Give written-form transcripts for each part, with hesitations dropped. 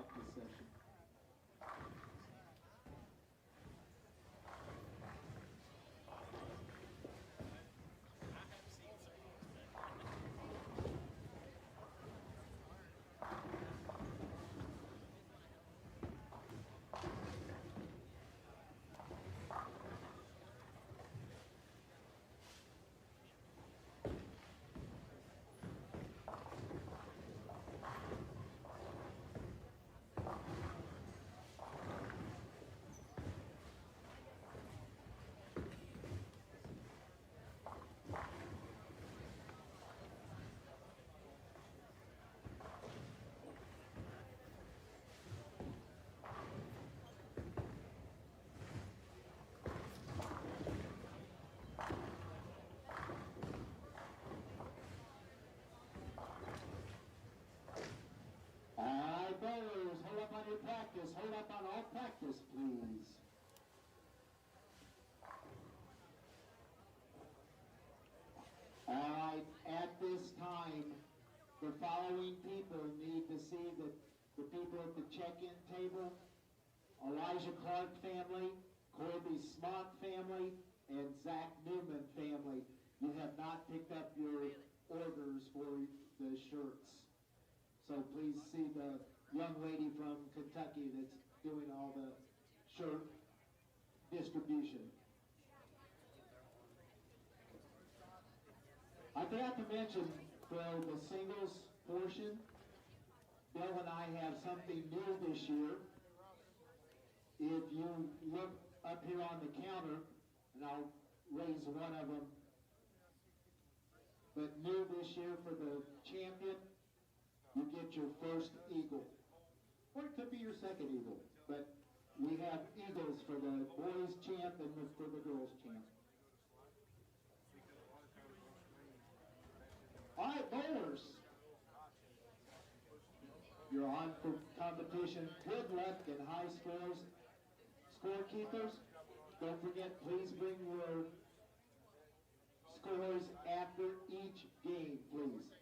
practice session. Bowlers, hold up on your practice. Hold up on all practice, please. All right, at this time, the following people need to see the people at the check-in table: Elijah Clark family, Corby Smock family, and Zach Newman family. You have not picked up your orders for the shirts. So please see the young lady from Kentucky that's doing all the shirt distribution. I forgot to mention for the singles portion, Bill and I have something new this year. If you look up here on the counter, and I'll raise one of them, but new this year for the champion, you get your first eagle. Or it could be your second eagle, but we have eagles for the boys champ and for the girls champ. All right, bowlers. You're on for competition. Good luck and high scores. Scorekeepers, don't forget, please bring your scores after each game, please.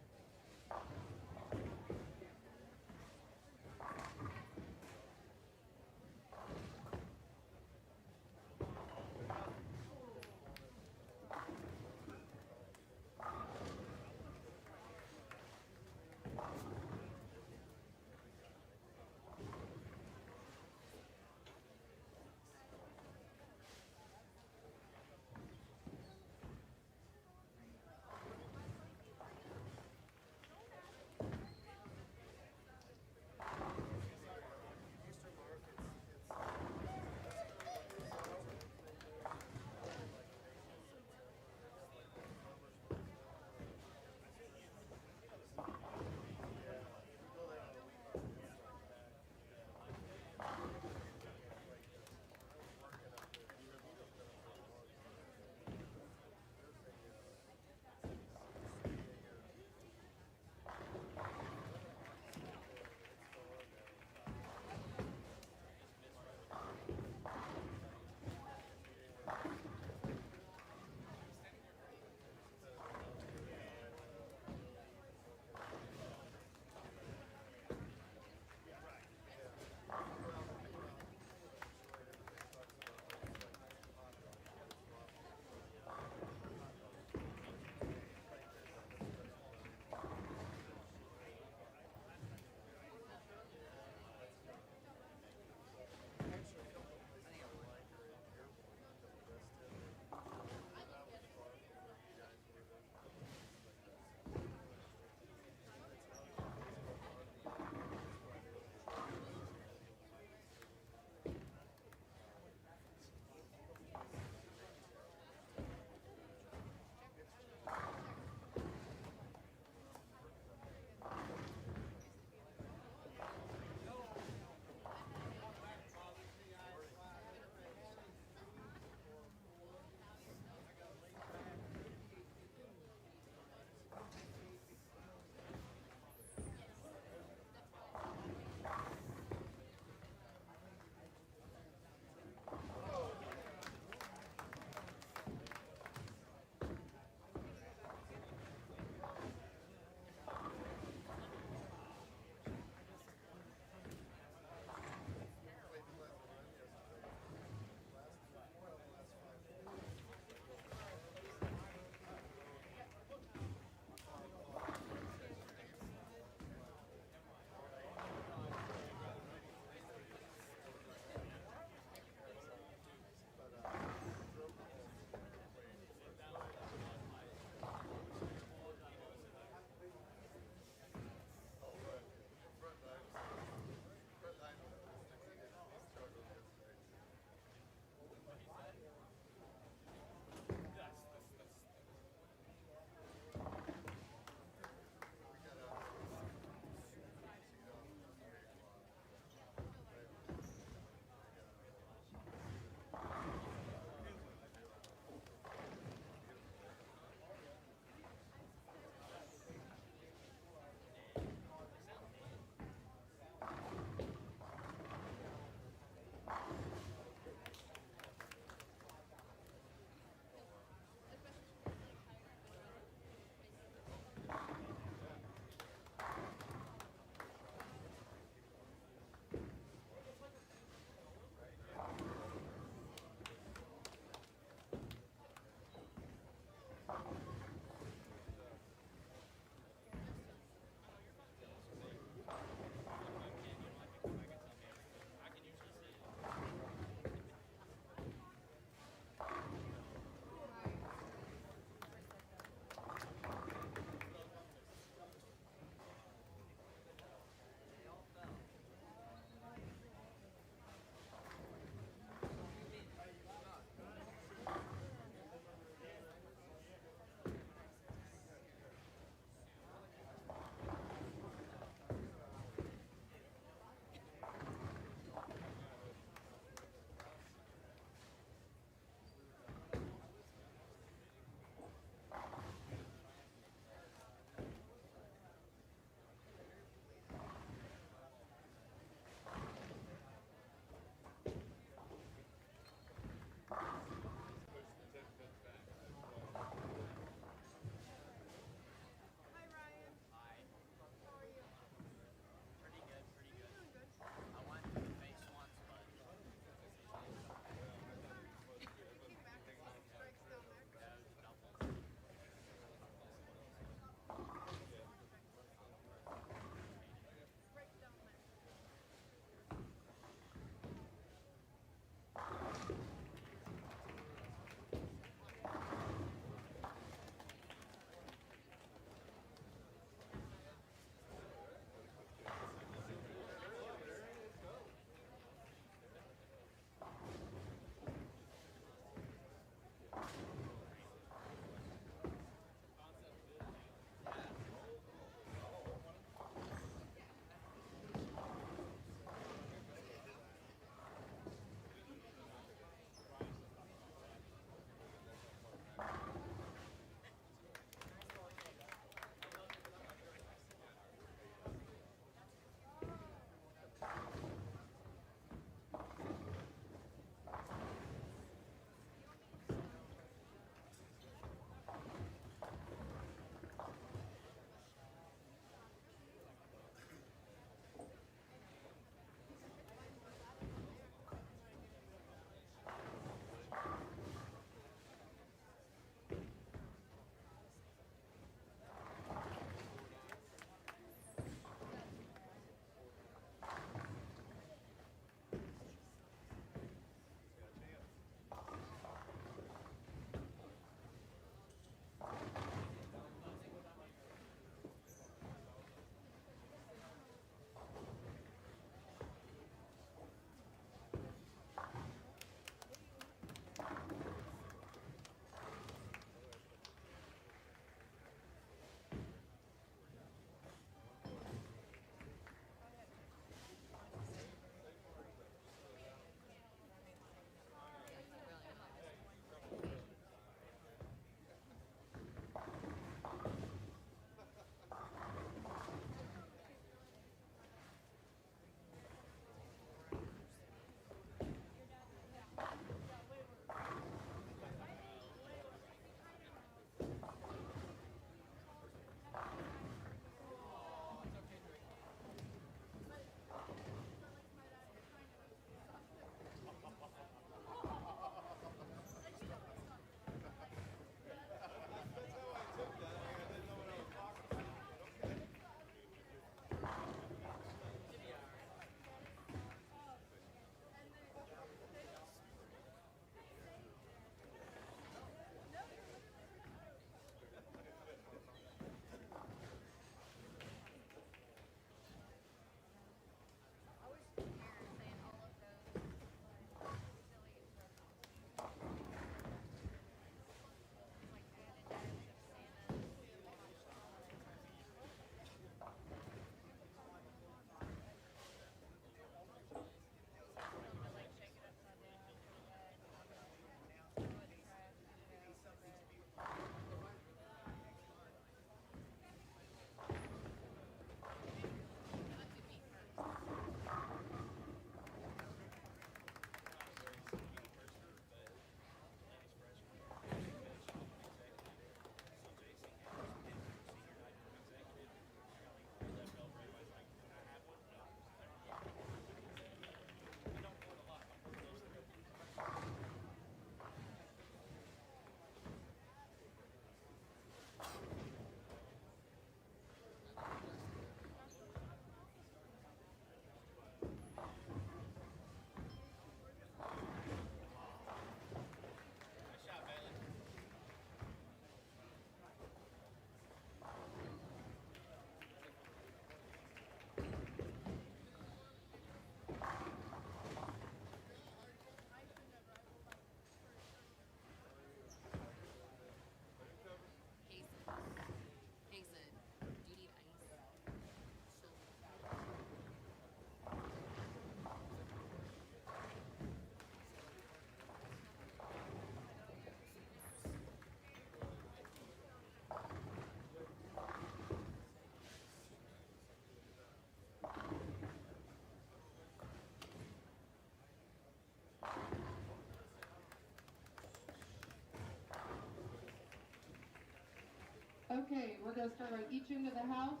Okay, we're going to start on each end of the house,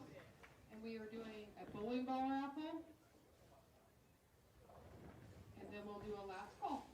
and we are doing a bowling ball raffle, and then we'll do a last call.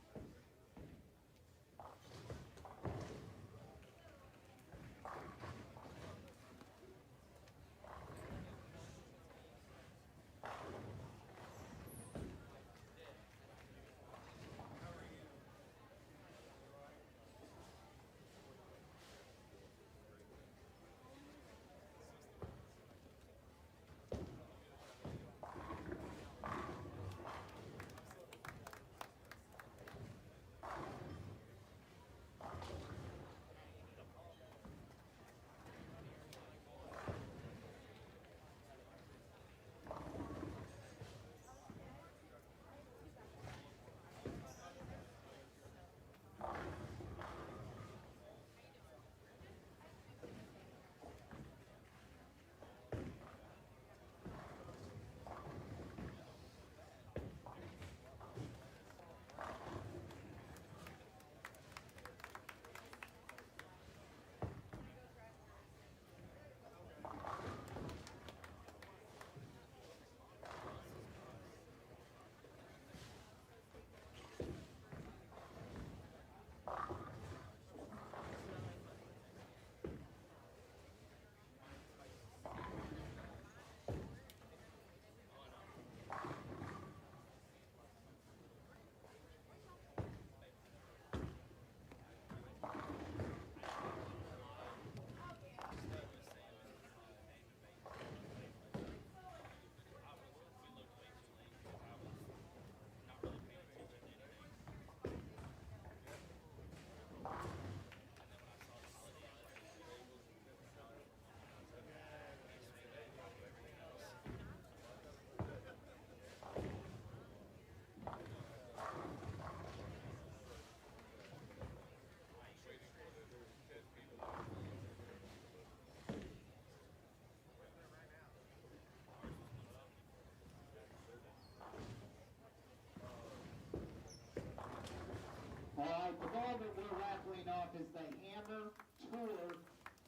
All right, the ball that we're raffling off is the Hammer Tour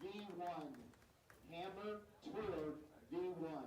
V1. Hammer Tour V1.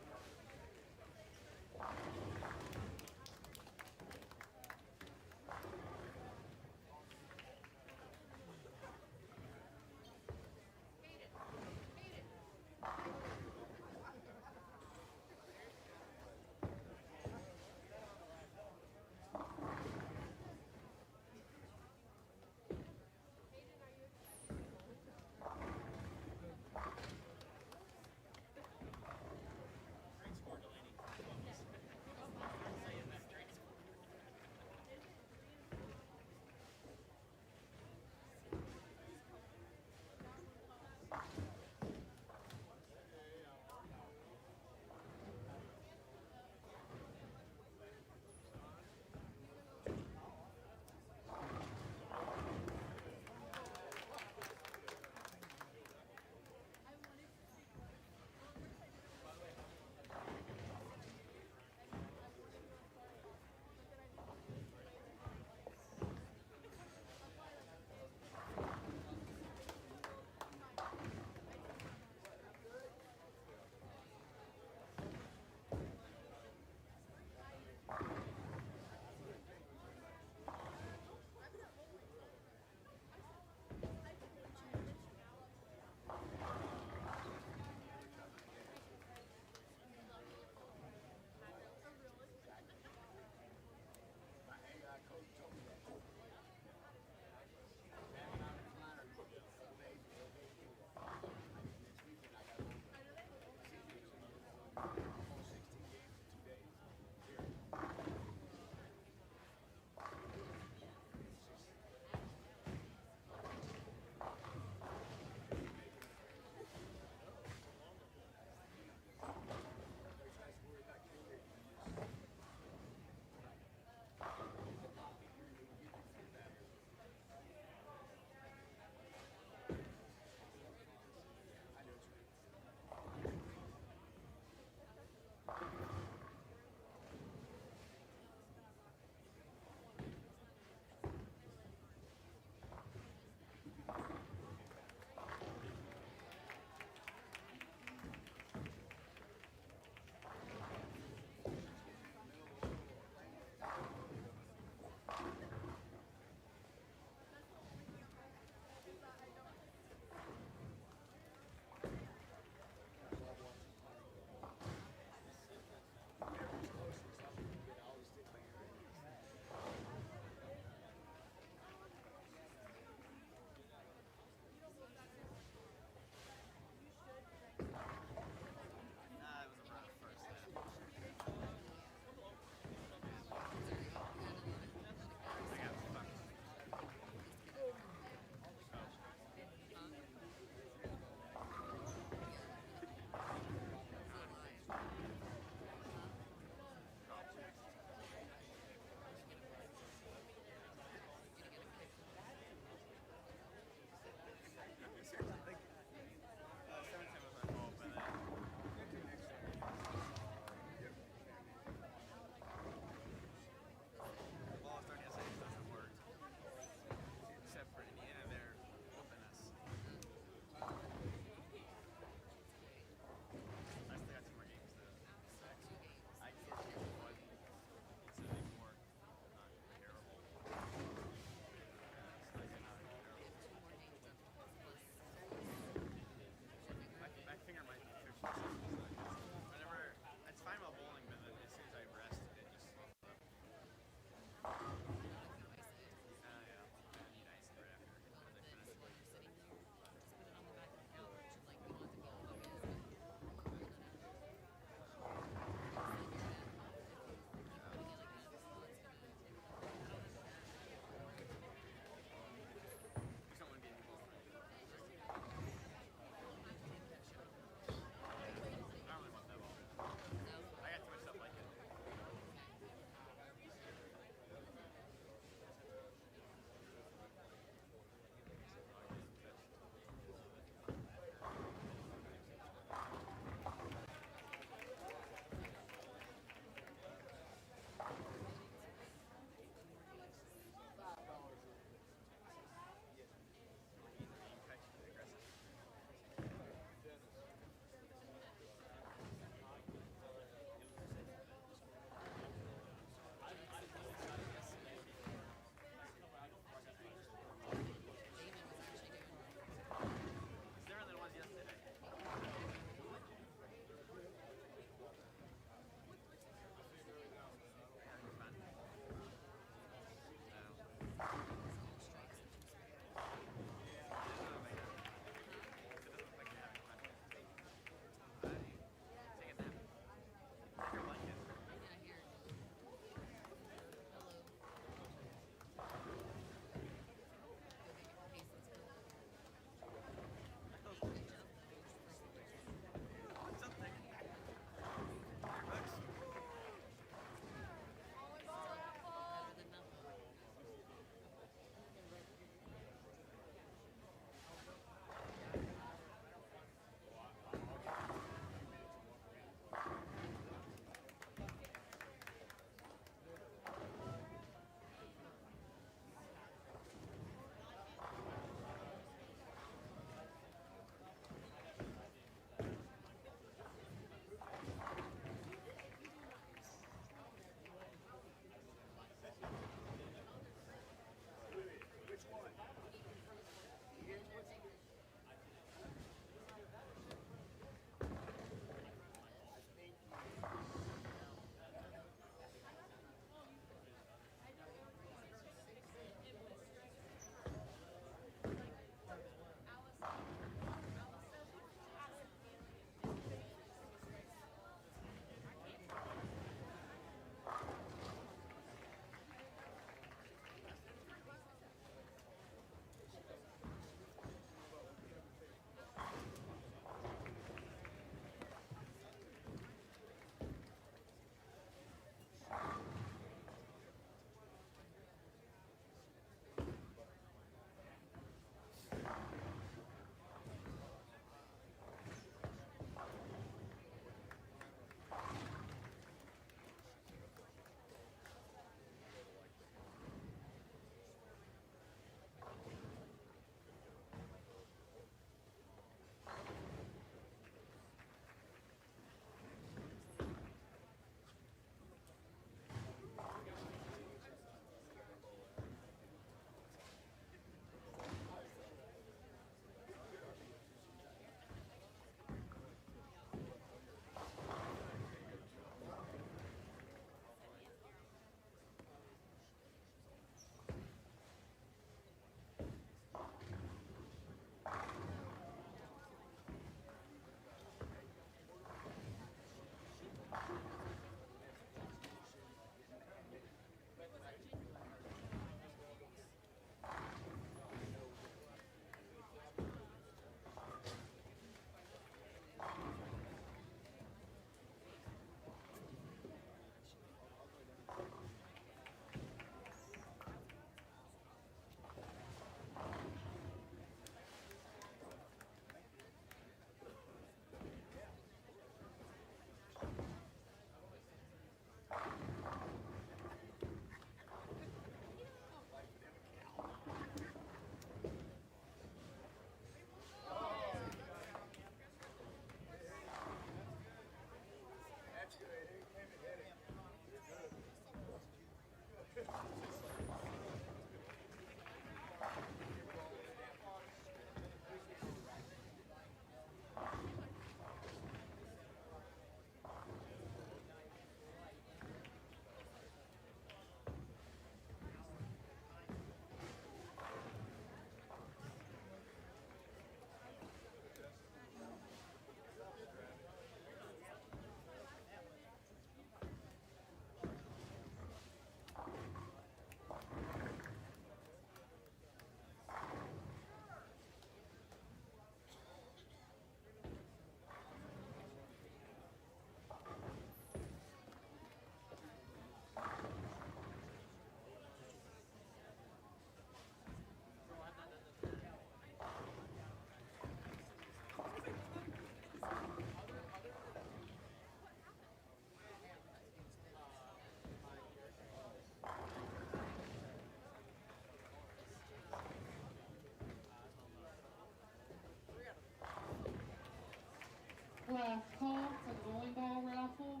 raffle.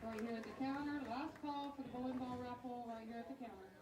Right here at the counter, last call for the bowling ball raffle, right here at the counter.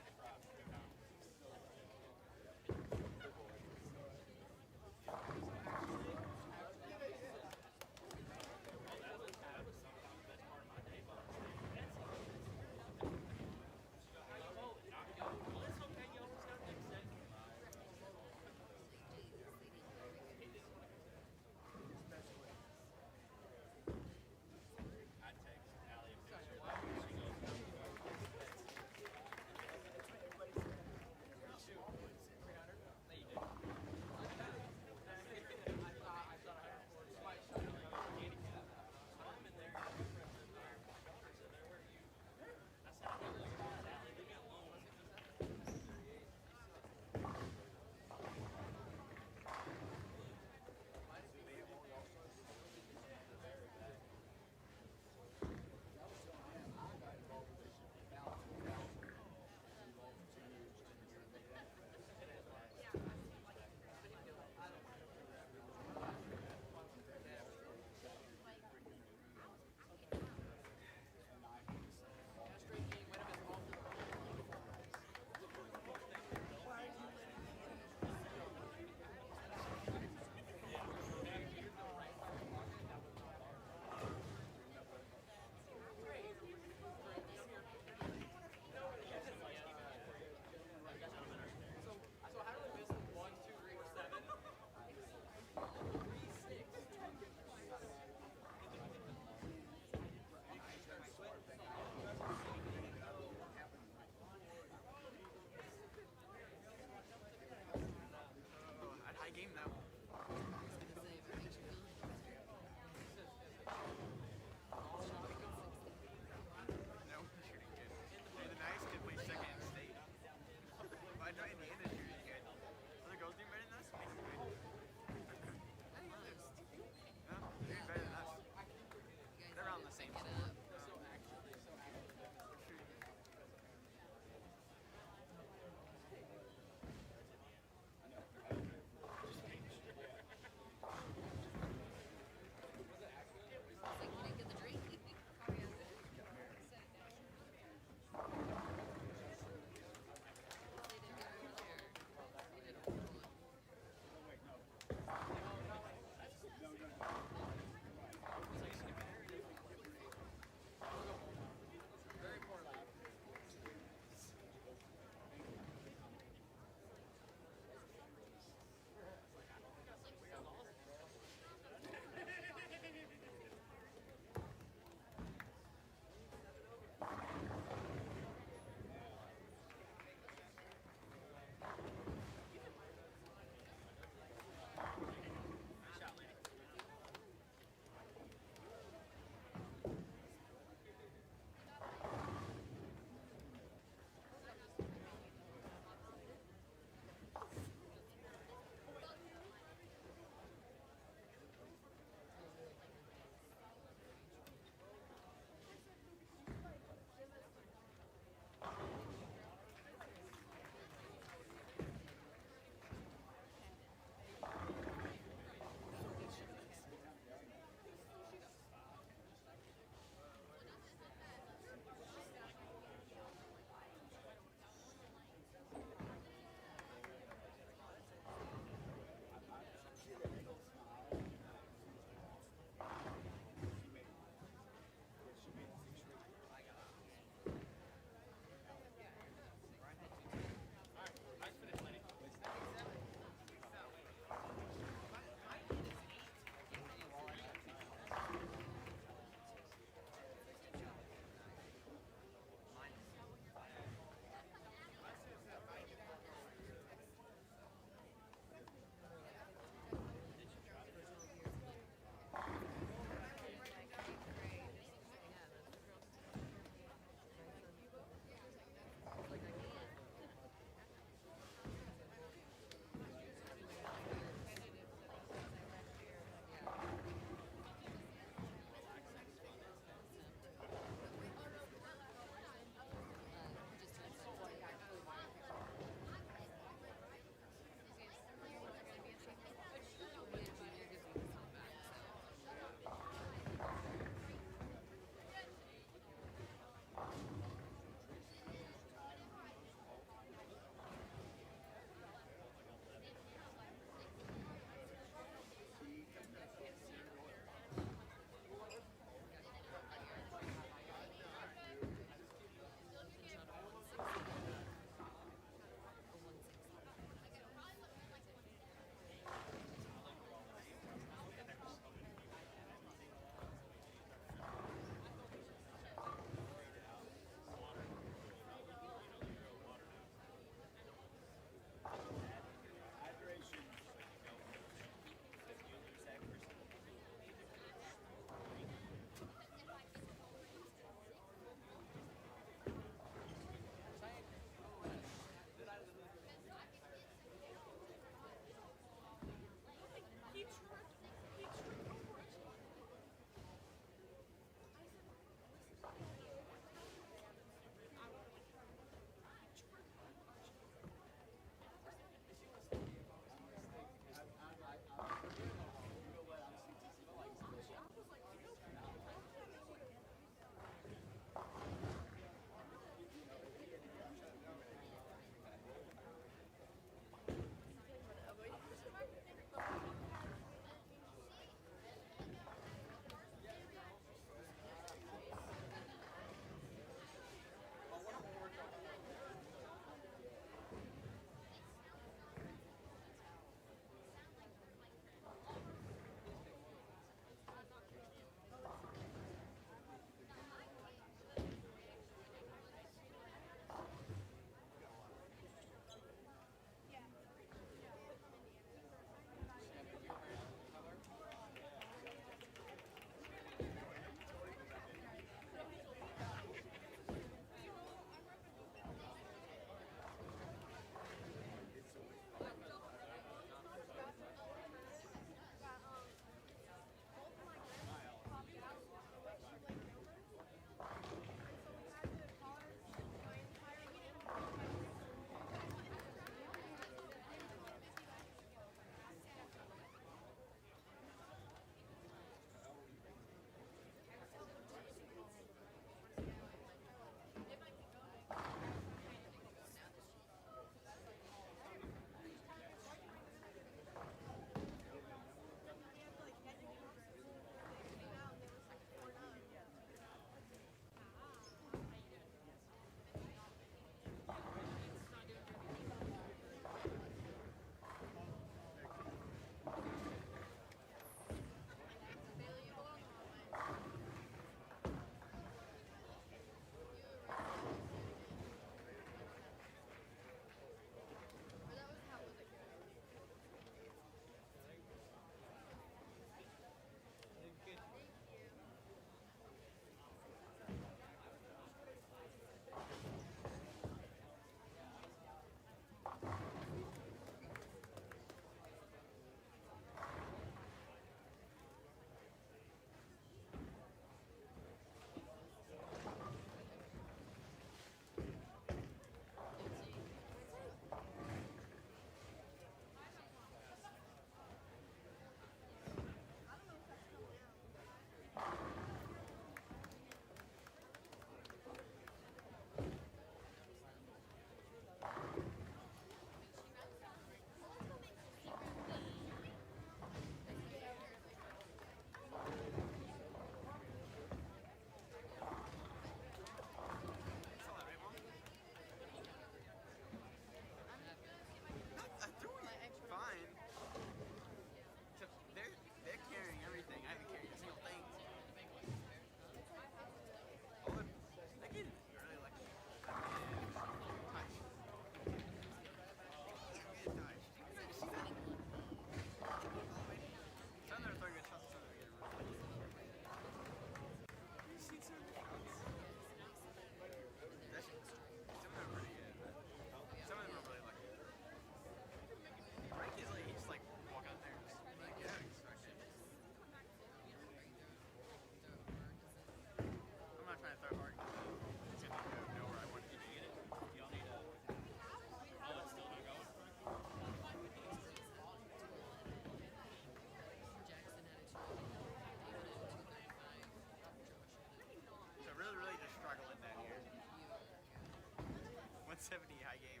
70 high game.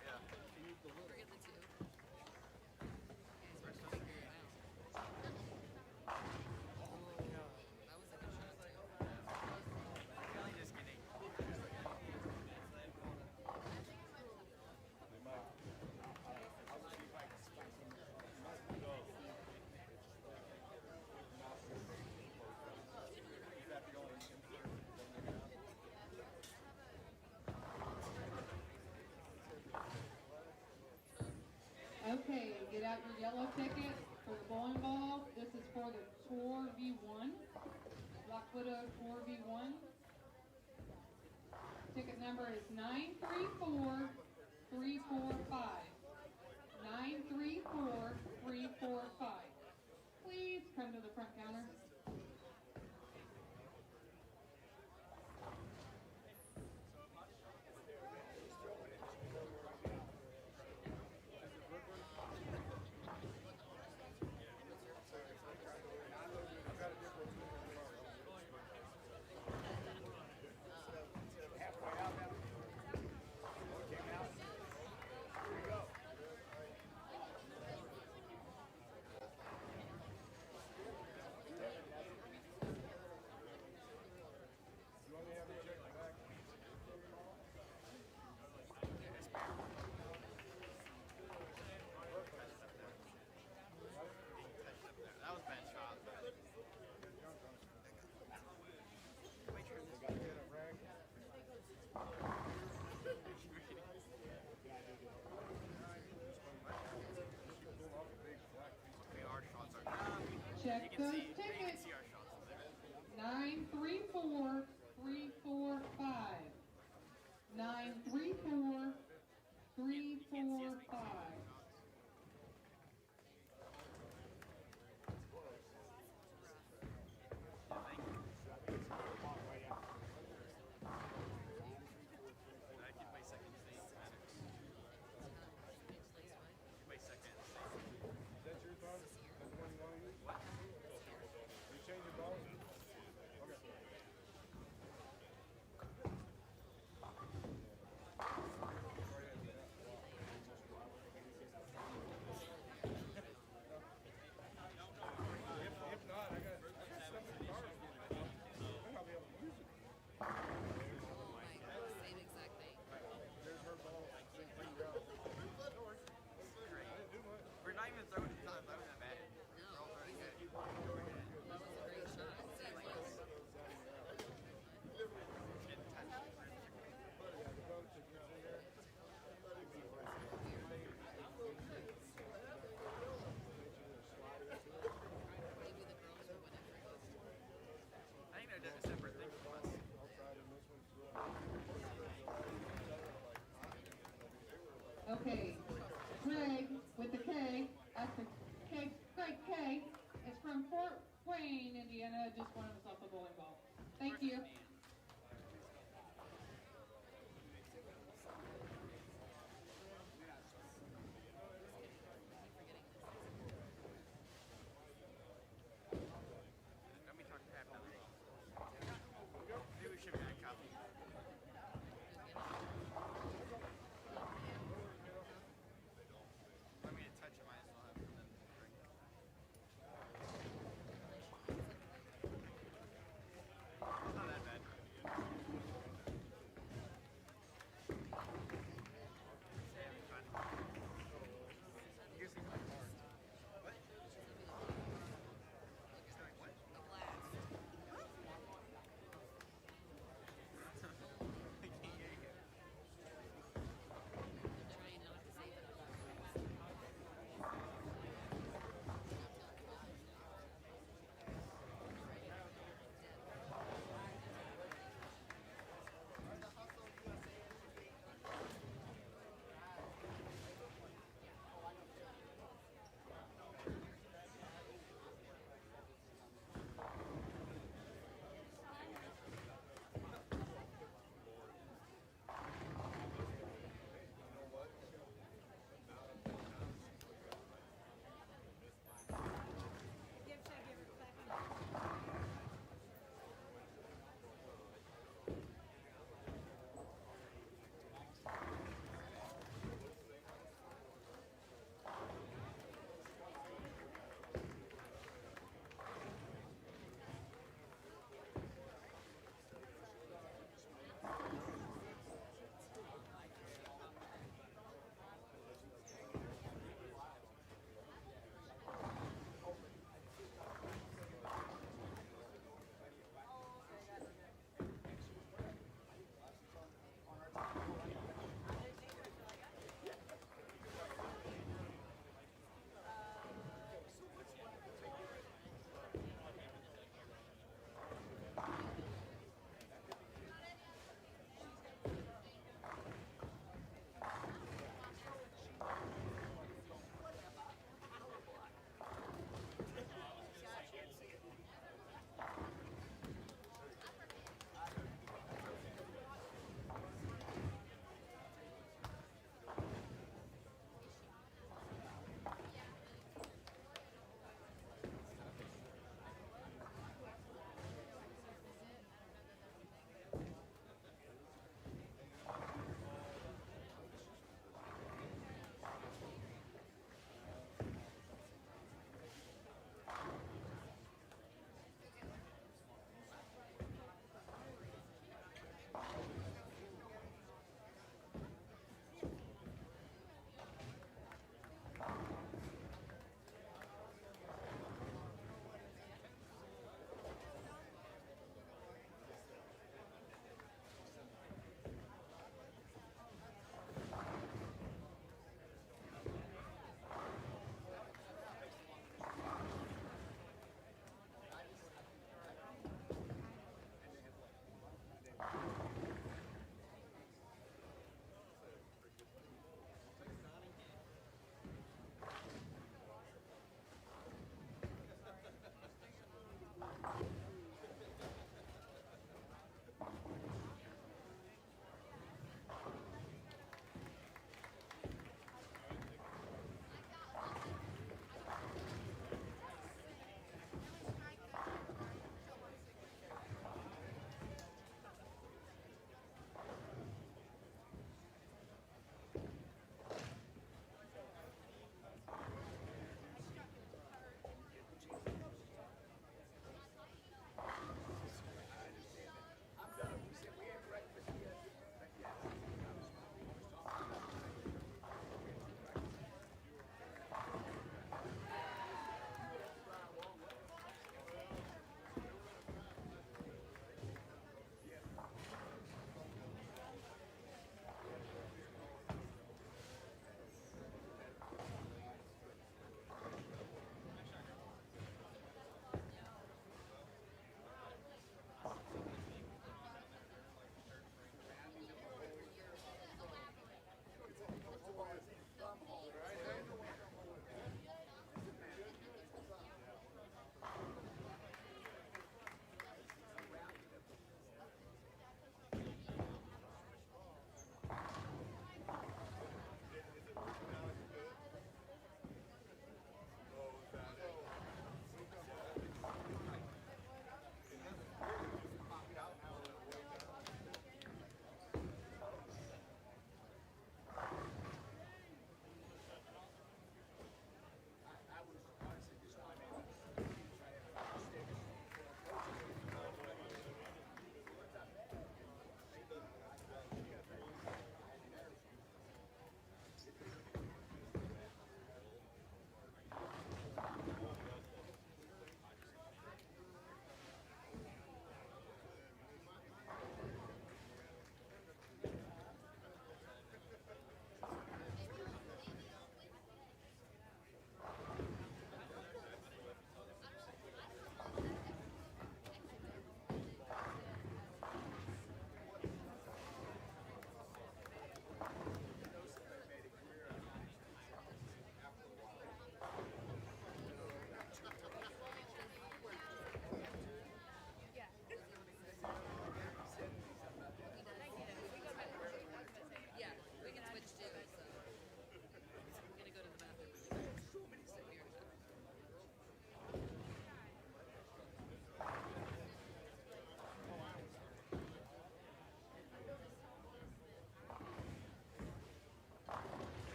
Yeah. Forget the two. We're still here. That was a good shot too. Really just kidding. Okay, get out your yellow ticket for the bowling ball. This is for the Tour V1. Black Widow Tour V1. Ticket number is 934345. 934345. Please come to the front counter. That was bad shot. Okay, our shots are Check you can those see you can tickets. see our shots up there. 934345. 934345. Thank you. I can play second state. Play second state. That's your thought? That's the one you want to use? What? You change your balls? Okay. If not, I got stuff in the car. I'm not be able to use it. Same exact thing. There's her ball. Same thing out. Great. I didn't do much. We're not even throwing it. It's not throwing that bad. We're all throwing good. That was a great shot. Same place. Getting touched. Yeah, the boat that gets in there. Maybe the girls or whatever. I think they're doing a separate thing from us. Outside in this one, too. Okay, Craig with the K, that's the K, Craig K, is from Fort Wayne, Indiana, just won himself a bowling ball. Thank you. Let me talk crap now. Maybe we should be at coffee. Let me touch it, might as well have them drink. It's not that bad.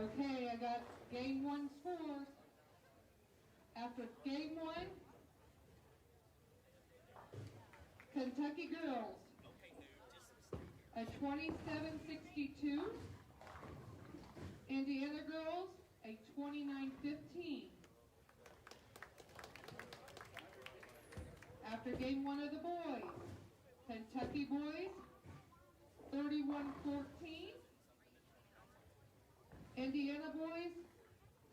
Okay, I got game one scores. After game one, Kentucky girls, a 27-62. Indiana girls, a 29-15. After game one of the boys, Kentucky boys, 31-14. Indiana boys,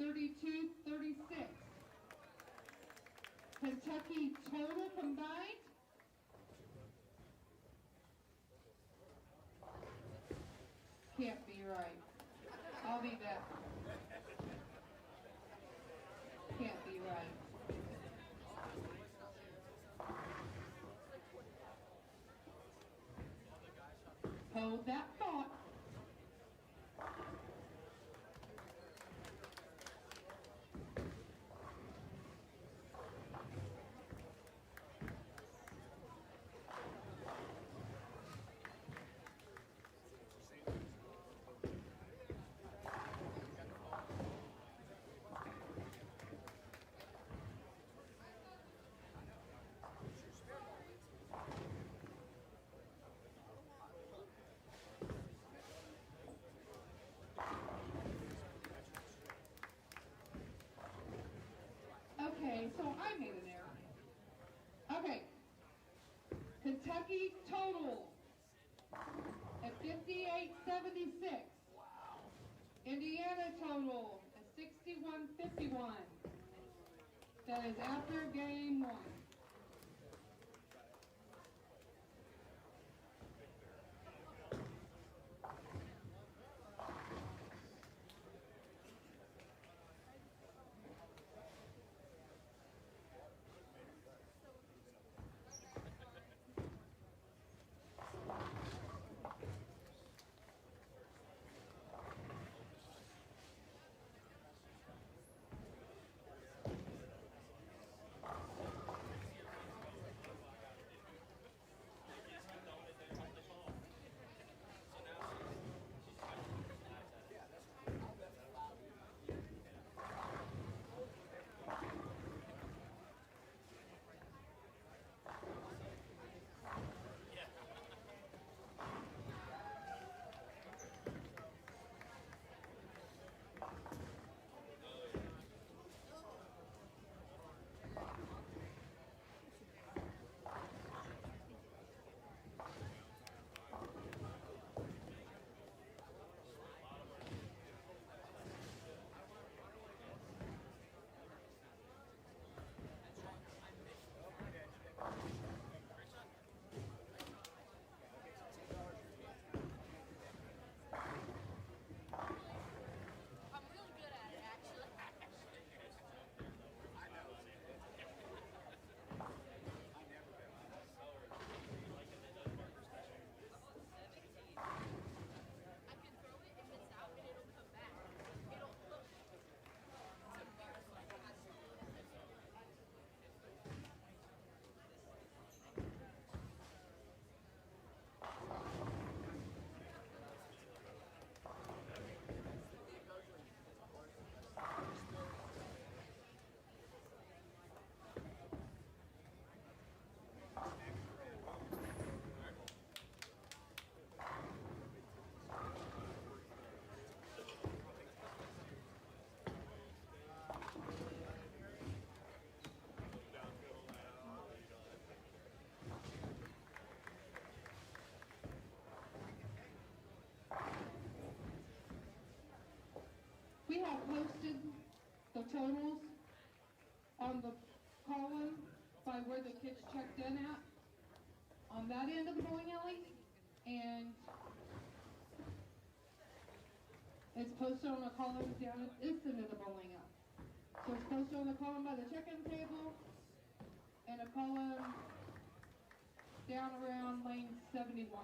32-36. Kentucky total combined, can't be right. I'll be back. Can't be right. Hold that thought. Okay, so I made an error. Okay. Kentucky total at 58-76. Indiana total at 61-51. That is after game one. We have posted the totals on the column by where the kids checked in at, on that end of the bowling alley, and it's posted on a column down at this end of the bowling alley. So it's posted on the column by the check-in table, and a column down around lane 71.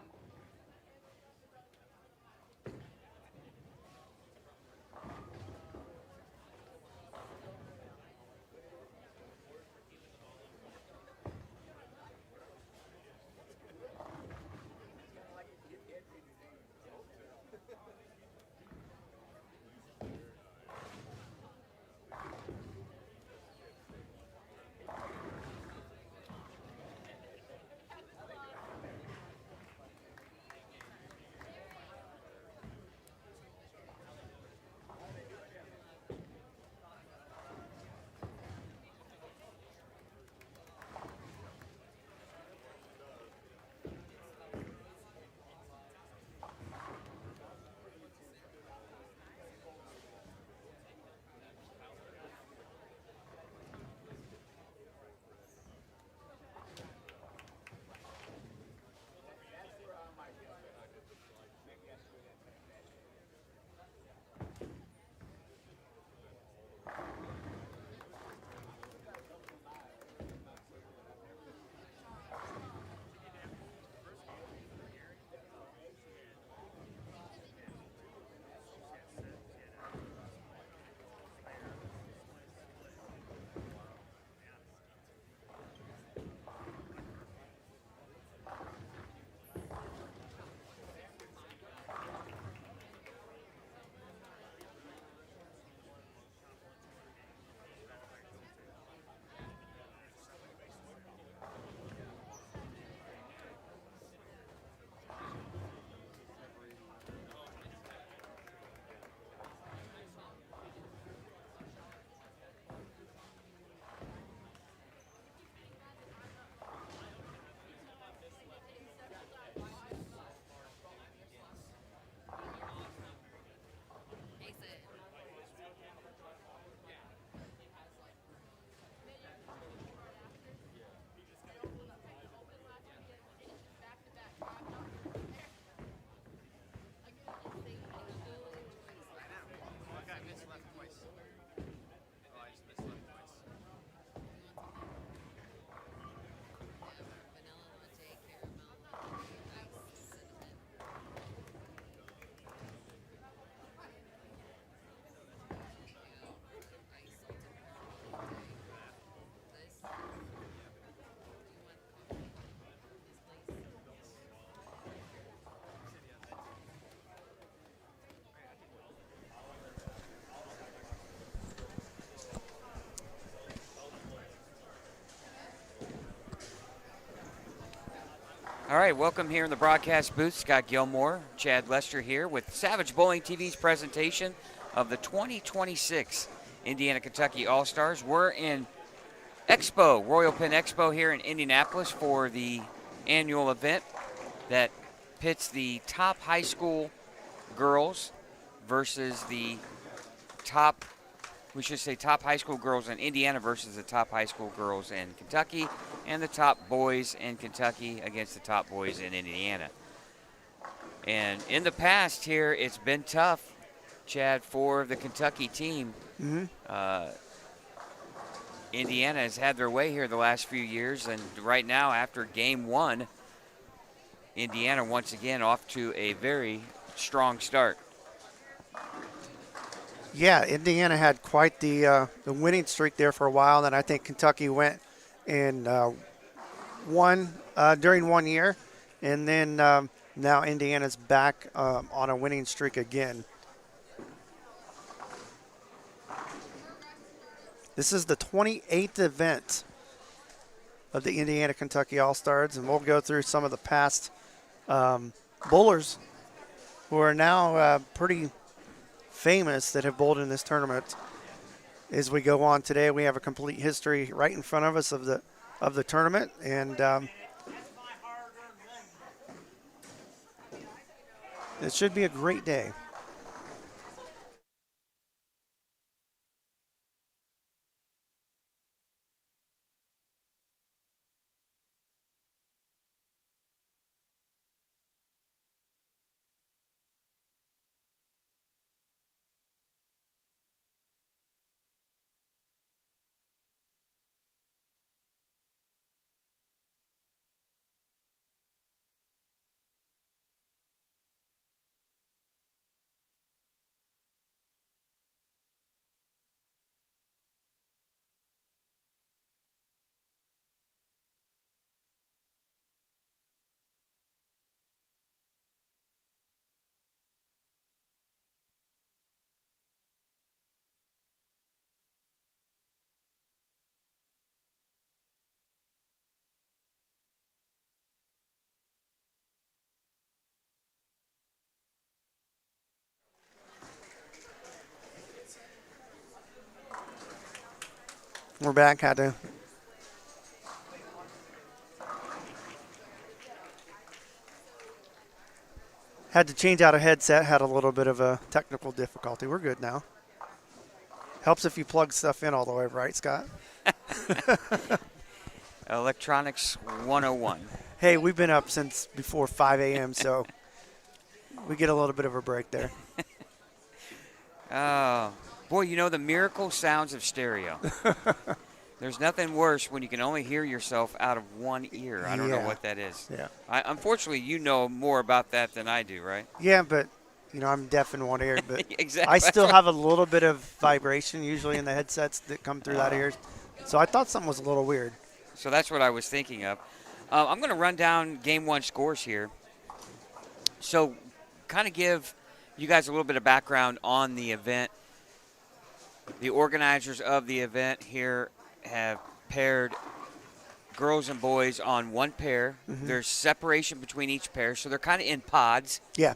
All right, welcome here in the broadcast booth. Scott Gilmore, Chad Lester here with Savage Bowling TV's presentation of the 2026 Indiana-Kentucky All-Stars. We're in Expo, Royal Pin Expo here in Indianapolis for the annual event that pits the top high school girls versus the top high school girls in Indiana versus the top high school girls in Kentucky, and the top boys in Kentucky against the top boys in Indiana. And in the past here, it's been tough, Chad, for the Kentucky team. Indiana has had their way here the last few years, and right now, after game one, Indiana once again off to a very strong start. Yeah, Indiana had quite the winning streak there for a while, and I think Kentucky went and won during 1 year, and then now Indiana's back on a winning streak again. This is the 28th event of the Indiana-Kentucky All-Stars, and we'll go through some of the past bowlers who are now pretty famous that have bowled in this tournament. As we go on today, we have a complete history right in front of us of the tournament, and it should be a great day. We're back. Had to change out a headset. Had a little bit of a technical difficulty. We're good now. Helps if you plug stuff in all the way, right, Scott? Electronics 101. Hey, we've been up since before 5 a.m., so we get a little bit of a break there. Oh, boy, you know the miracle sounds of stereo. There's nothing worse when you can only hear yourself out of one ear. I don't know what that is. Yeah. Unfortunately, you know more about that than I do, right? Yeah, but, I'm deaf in one ear. But Exactly. I still have a little bit of vibration usually in the headsets that come through that ear. So I thought something was a little weird. So that's what I was thinking of. I'm going to run down game one scores here. So kind of give you guys a little bit of background on the event. The organizers of the event here have paired girls and boys on one pair. There's separation between each pair, so they're kind of in pods. Yeah.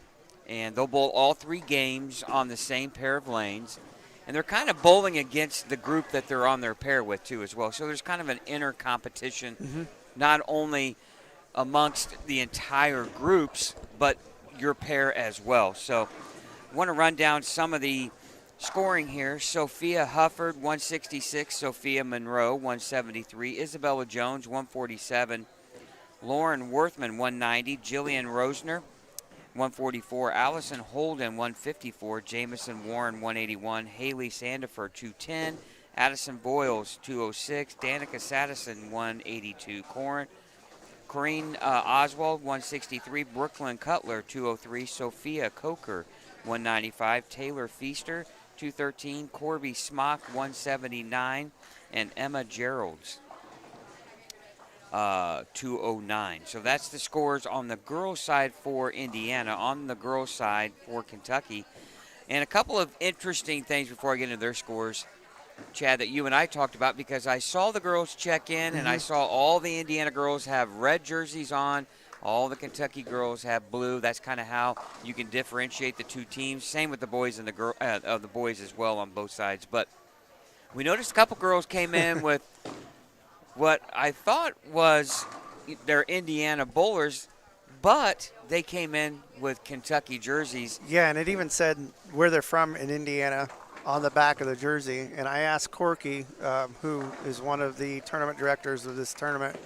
And they'll bowl all three games on the same pair of lanes. And they're kind of bowling against the group that they're on their pair with, too, as well. So there's kind of an inner competition, not only amongst the entire groups, but your pair as well. So I want to run down some of the scoring here. Sophia Hufford, 166. Sophia Monroe, 173. Isabella Jones, 147. Lauren Worthman, 190. Jillian Rosner, 144. Allison Holden, 154. Jamison Warren, 181. Haley Sandiford, 210. Addison Boyles, 206. Danica Sadison, 182. Corinne Oswald, 163. Brooklyn Cutler, 203. Sophia Coker, 195. Taylor Feaster, 213. Corby Smock, 179. And Emma Geralds, 209. So that's the scores on the girls' side for Indiana. On the girls' side for Kentucky. And a couple of interesting things before I get into their scores, Chad, that you and I talked about, because I saw the girls check in and I saw all the Indiana girls have red jerseys on All the Kentucky girls have blue. That's kind of how you can differentiate the two teams. Same with the boys and the boys as well on both sides. But we noticed a couple girls came in with what I thought was their Indiana bowlers, but they came in with Kentucky jerseys. Yeah, and it even said where they're from in Indiana on the back of the jersey. And I asked Corky, who is one of the tournament directors of this tournament,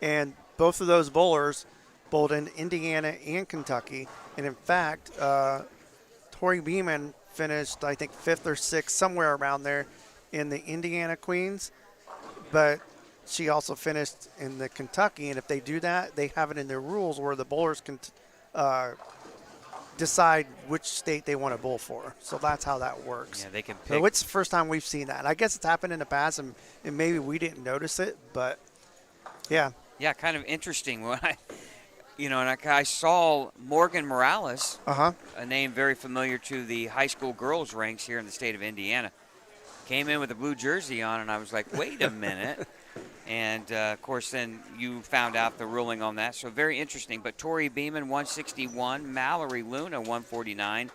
and both of those bowlers bowled in Indiana and Kentucky. And in fact, Tori Beeman finished, I think, 5th or 6th, somewhere around there in the Indiana Queens. But she also finished in the Kentucky. And if they do that, they have it in their rules where the bowlers can decide which state they want to bowl for. So that's how that works. Yeah, they can pick. So it's the first time we've seen that. I guess it's happened in the past, and maybe we didn't notice it, but yeah. Yeah, kind of interesting. When I saw Morgan Morales, a name very familiar to the high school girls ranks here in the state of Indiana, came in with a blue jersey on, and I was like, wait a minute. And, of course, then you found out the ruling on that. So very interesting. But Tori Beeman, 161. Mallory Luna, 149.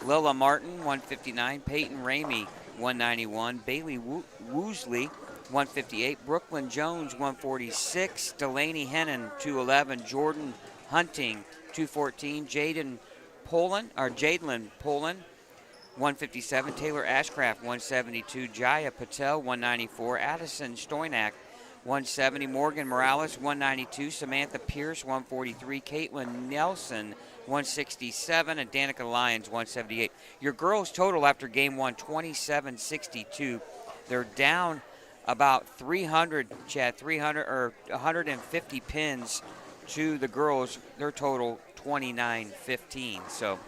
Lila Martin, 159. Peyton Ramey, 191. Bailey Woosley, 158. Brooklyn Jones, 146. Delaney Hennon, 211. Jordan Hunting, 214. Jadelyn Poland, 157. Taylor Ashcraft, 172. Jaya Patel, 194. Addison Stoynak, 170. Morgan Morales, 192. Samantha Pierce, 143. Caitlin Nelson, 167. And Danica Lyons, 178. Your girls total after game one, 27-62. They're down about 300, Chad, 300 or 150 pins to the girls. Their total 29-15. So.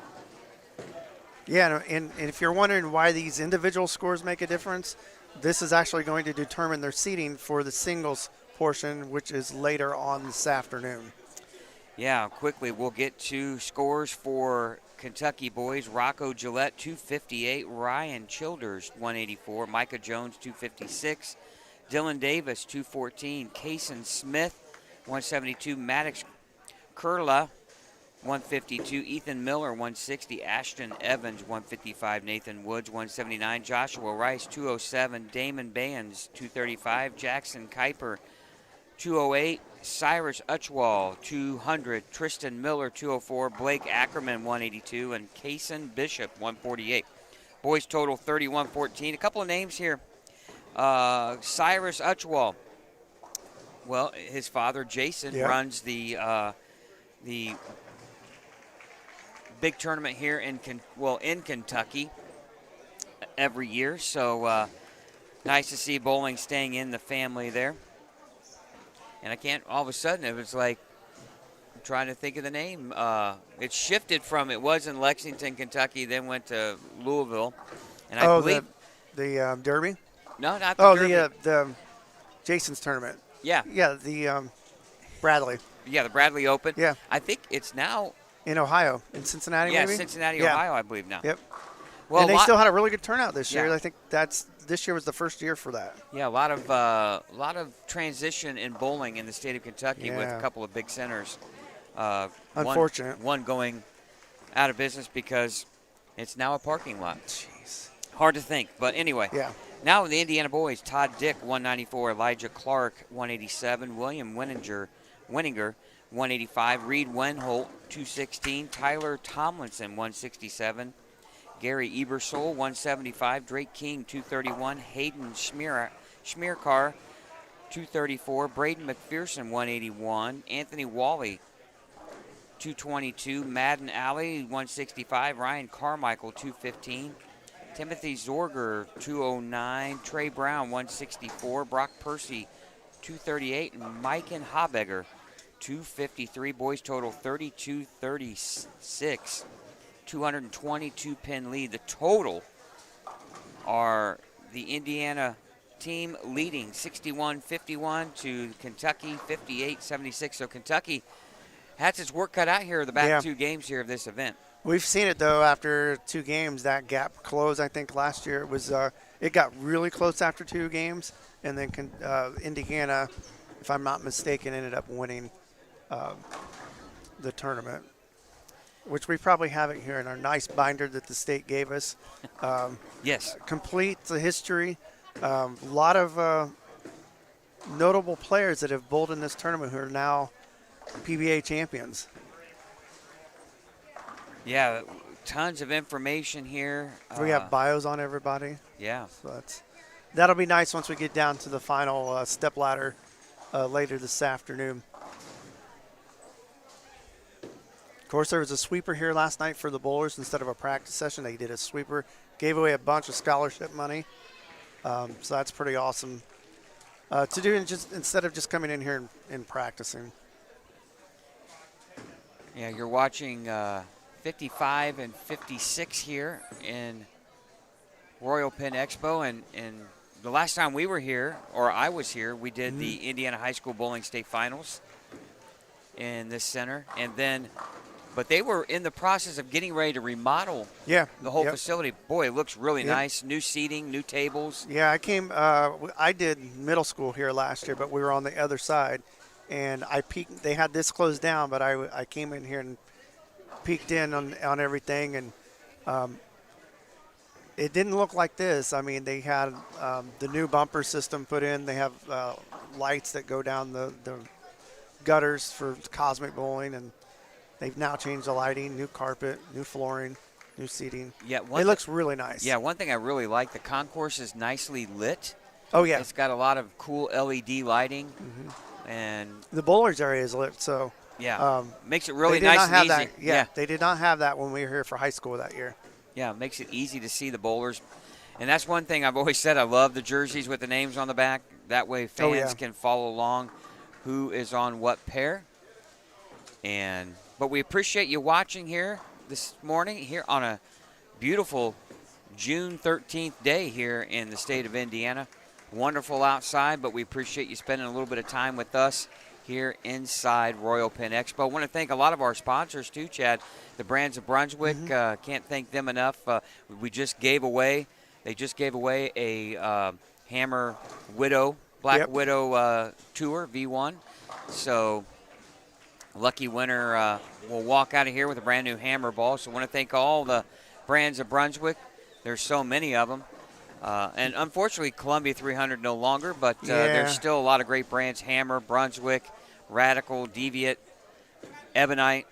Yeah, and if you're wondering why these individual scores make a difference, this is actually going to determine their seeding for the singles portion, which is later on this afternoon. Yeah, quickly we'll get to scores for Kentucky boys. Rocco Gillette, 258. Ryan Childers, 184. Micah Jones, 256. Dylan Davis, 214. Kaysen Smith, 172. Maddox Kurla, 152. Ethan Miller, 160. Ashton Evans, 155. Nathan Woods, 179. Joshua Rice, 207. Damon Bands, 235. Jackson Kuiper, 208. Cyrus Uchwal, 200. Tristan Miller, 204. Blake Ackerman, 182. And Kaysen Bishop, 148. Boys total 31-14. A couple of names here. Cyrus Uchwal. Well, his father, Jason, runs the big tournament here in Kentucky every year. So nice to see bowling staying in the family there. And I can't, all of a sudden, it was like, I'm trying to think of the name. It shifted from, it was in Lexington, Kentucky, then went to Louisville. And I believe the Derby? No, not the Derby. The Jason's tournament. Yeah. Yeah, the Bradley. Yeah, the Bradley Open. Yeah. I think it's now. In Ohio, in Cincinnati, maybe? Cincinnati, Ohio, I believe now. Yep. Well, and they still had a really good turnout this year. Yeah. I think this year was the first year for that. Yeah, a lot of transition in bowling in the state of Kentucky with a couple of big centers. Unfortunate. One going out of business because it's now a parking lot. Jeez. Hard to think, but anyway. Yeah. Now the Indiana boys: Todd Dick, 194; Elijah Clark, 187; William Winninger, 185; Reed Wenholt, 216; Tyler Tomlinson, 167; Gary Ebersole, 175; Drake King, 231; Hayden Schmierkar, 234; Braden McPherson, 181; Anthony Wally, 222; Madden Alley, 165; Ryan Carmichael, 215; Timothy Zorger, 209; Trey Brown, 164; Brock Percy, 238; and Maiken Habegger, 253. Boys total 32-36. 222 pin lead. The total are the Indiana team leading 61-51 to Kentucky 58-76. So Kentucky has its work cut out here the back two games here of this event. We've seen it, though, after 2 games. That gap closed, I think, last year. It got really close after 2 games, and then Indiana, if I'm not mistaken, ended up winning the tournament, which we probably have it here in our nice binder that the state gave us. Yes. Complete the history. A lot of notable players that have bowled in this tournament who are now PBA champions. Yeah, tons of information here. We have bios on everybody. Yeah. So that'll be nice once we get down to the final step ladder later this afternoon. Of course, there was a sweeper here last night for the bowlers instead of a practice session. They did a sweeper, gave away a bunch of scholarship money. So that's pretty awesome to do instead of just coming in here and practicing. Yeah, you're watching 55 and 56 here in Royal Pin Expo. And the last time we were here, or I was here, we did the Indiana High School Bowling State Finals in this center. But they were in the process of getting ready to remodel the whole facility. Boy, it looks really nice. New seating, new tables. Yeah, I did middle school here last year, but we were on the other side. And I peeked. They had this closed down, but I came in here and peeked in on everything. And it didn't look like this. I mean, they had the new bumper system put in. They have lights that go down the gutters for cosmic bowling. And they've now changed the lighting, new carpet, new flooring, new seating. Yeah, it looks really nice. Yeah, one thing I really like, the concourse is nicely lit. Oh, yeah. It's got a lot of cool LED lighting. And the bowlers area is lit, so makes it really nice and easy. Yeah, they did not have that when we were here for high school that year. Yeah, it makes it easy to see the bowlers. And that's one thing I've always said. I love the jerseys with the names on the back. That way fans can follow along who is on what pair. But we appreciate you watching here this morning here on a beautiful June 13th day here in the state of Indiana. Wonderful outside, but we appreciate you spending a little bit of time with us here inside Royal Pin Expo. I want to thank a lot of our sponsors too, Chad. The Brands of Brunswick, can't thank them enough. They just gave away a Hammer Widow, Black Widow Tour V1. So lucky winner will walk out of here with a brand new Hammer ball. So I want to thank all the Brands of Brunswick. There's so many of them. And unfortunately, Columbia 300 no longer, but there's still a lot of great brands. Hammer, Brunswick, Radical, Deviate, Ebonite,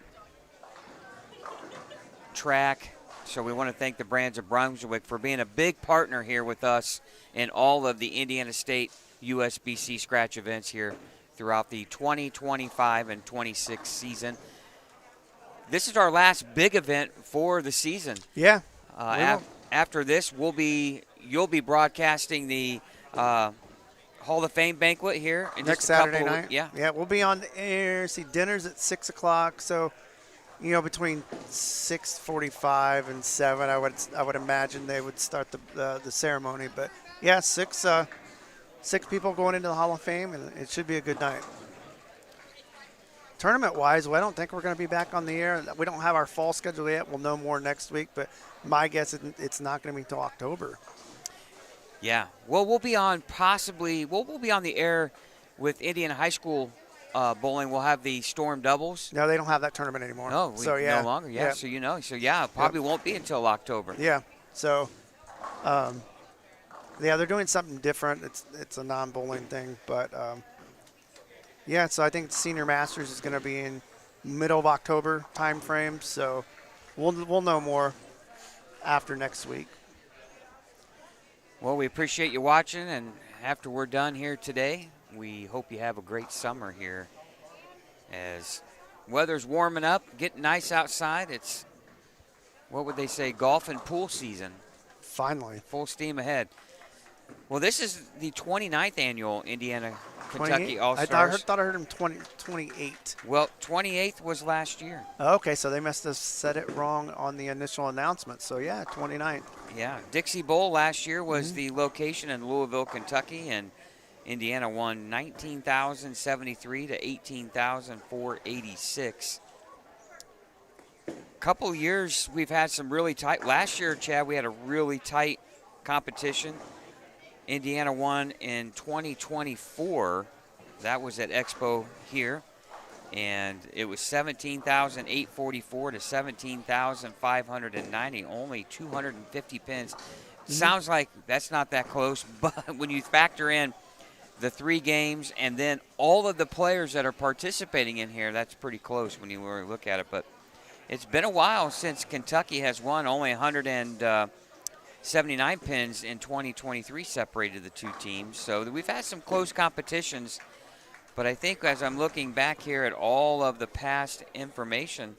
Track. So we want to thank the Brands of Brunswick for being a big partner here with us in all of the Indiana State USBC scratch events here throughout the 2025 and 26 season. This is our last big event for the season. Yeah. After this, you'll be broadcasting the Hall of Fame banquet here in next just a couple Saturday night. Yeah, we'll be on the air. See, dinner's at 6 o'clock. So, between 6:45 and 7, I would imagine they would start the ceremony. But yeah, six people going into the Hall of Fame, and it should be a good night. Tournament-wise, I don't think we're going to be back on the air. We don't have our fall schedule yet. We'll know more next week, but my guess is it's not going to be until October. Yeah. Well, we'll be on we'll be on the air with Indiana High School bowling. We'll have the Storm Doubles. No, they don't have that tournament anymore. No, no longer. Yeah. So probably won't be until October. Yeah. So, they're doing something different. It's a non-bowling thing, but so I think the Senior Masters is going to be in middle of October time frame. So we'll know more after next week. Well, we appreciate you watching, and after we're done here today, we hope you have a great summer here. As weather's warming up, getting nice outside. It's, what would they say, golf and pool season. Finally. Full steam ahead. Well, this is the 29th annual Indiana Kentucky All-Stars. I thought I heard him 28. Well, 28th was last year. Okay, so they must have said it wrong on the initial announcement. So, 29th. Yeah, Dixie Bowl last year was the location in Louisville, Kentucky, and Indiana won 19,073 to 18,486. Couple years we've had some really tight. Last year, Chad, we had a really tight competition. Indiana won in 2024. That was at Expo here. and it was 17,844 to 17,590, only 250 pins. Sounds like that's not that close, but when you factor in the 3 games and then all of the players that are participating in here, that's pretty close when you really look at it. But it's been a while since Kentucky has won. Only 179 pins in 2023 separated the two teams. So we've had some close competitions. But I think as I'm looking back here at all of the past information,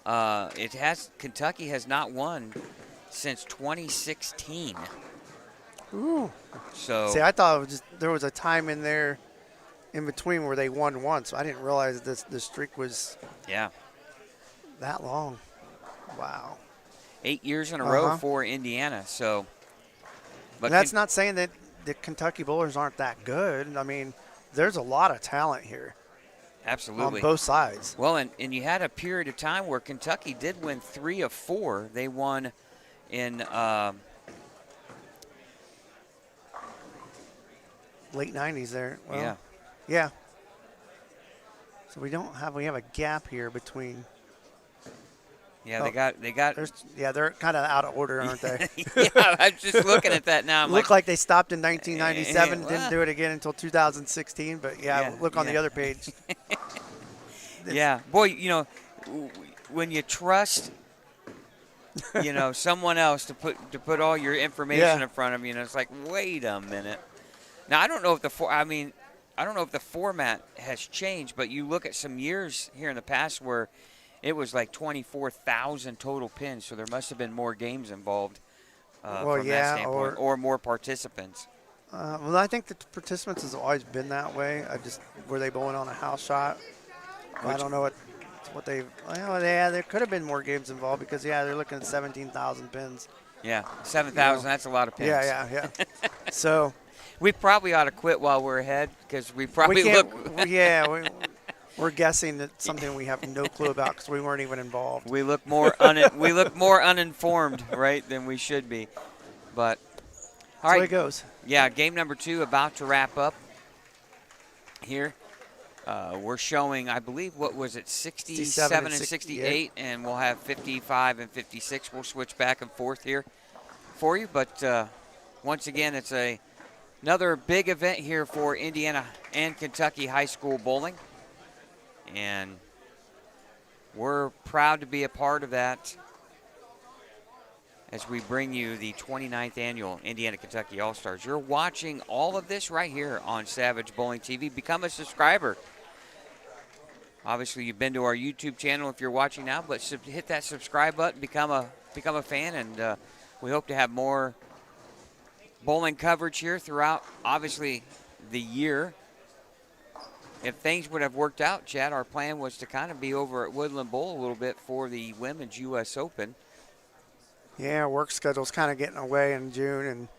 Kentucky has not won since 2016. Ooh. So See, I thought there was a time in there in between where they won once. I didn't realize the streak was that long. Wow. 8 years in a row for Indiana. So, but and that's not saying that the Kentucky Bowlers aren't that good. I mean, there's a lot of talent here. Absolutely. On both sides. Well, and you had a period of time where Kentucky did win 3 of 4. They won in late 90s there. Well, yeah. Yeah. So we have a gap here between. Yeah, they got. They're kind of out of order, aren't they? Yeah, I'm just looking at that now. Looked like they stopped in 1997, didn't do it again until 2016. But look on the other page. Yeah, boy, when you trust, someone else to put all your information in front of you, it's like, wait a minute. Now I don't know if the format has changed, but you look at some years here in the past where it was like 24,000 total pins, so there must have been more games involved from that standpoint, or more participants. Well, I think the participants has always been that way. Were they bowling on a house shot? I don't know what they've. Well, there could have been more games involved because they're looking at 17,000 pins. Yeah, 7,000. That's a lot of pins. Yeah. So we probably ought to quit while we're ahead because we probably We're guessing that something we have no clue about because we weren't even involved. We look more uninformed, right, than we should be. But all right, that's the way it goes. Yeah, game number 2 about to wrap up here. We're showing, I believe, 67 and 68, and we'll have 55 and 56. We'll switch back and forth here for you. But once again, it's another big event here for Indiana and Kentucky high school bowling. And we're proud to be a part of that as we bring you the 29th annual Indiana-Kentucky All-Stars. You're watching all of this right here on Savage Bowling TV. Become a subscriber. Obviously, you've been to our YouTube channel if you're watching now, but hit that subscribe button, become a fan, and we hope to have more bowling coverage here throughout, obviously, the year. If things would have worked out, Chad, our plan was to kind of be over at Woodland Bowl a little bit for the Women's U.S. Open. Yeah, work schedule's kind of getting away in June,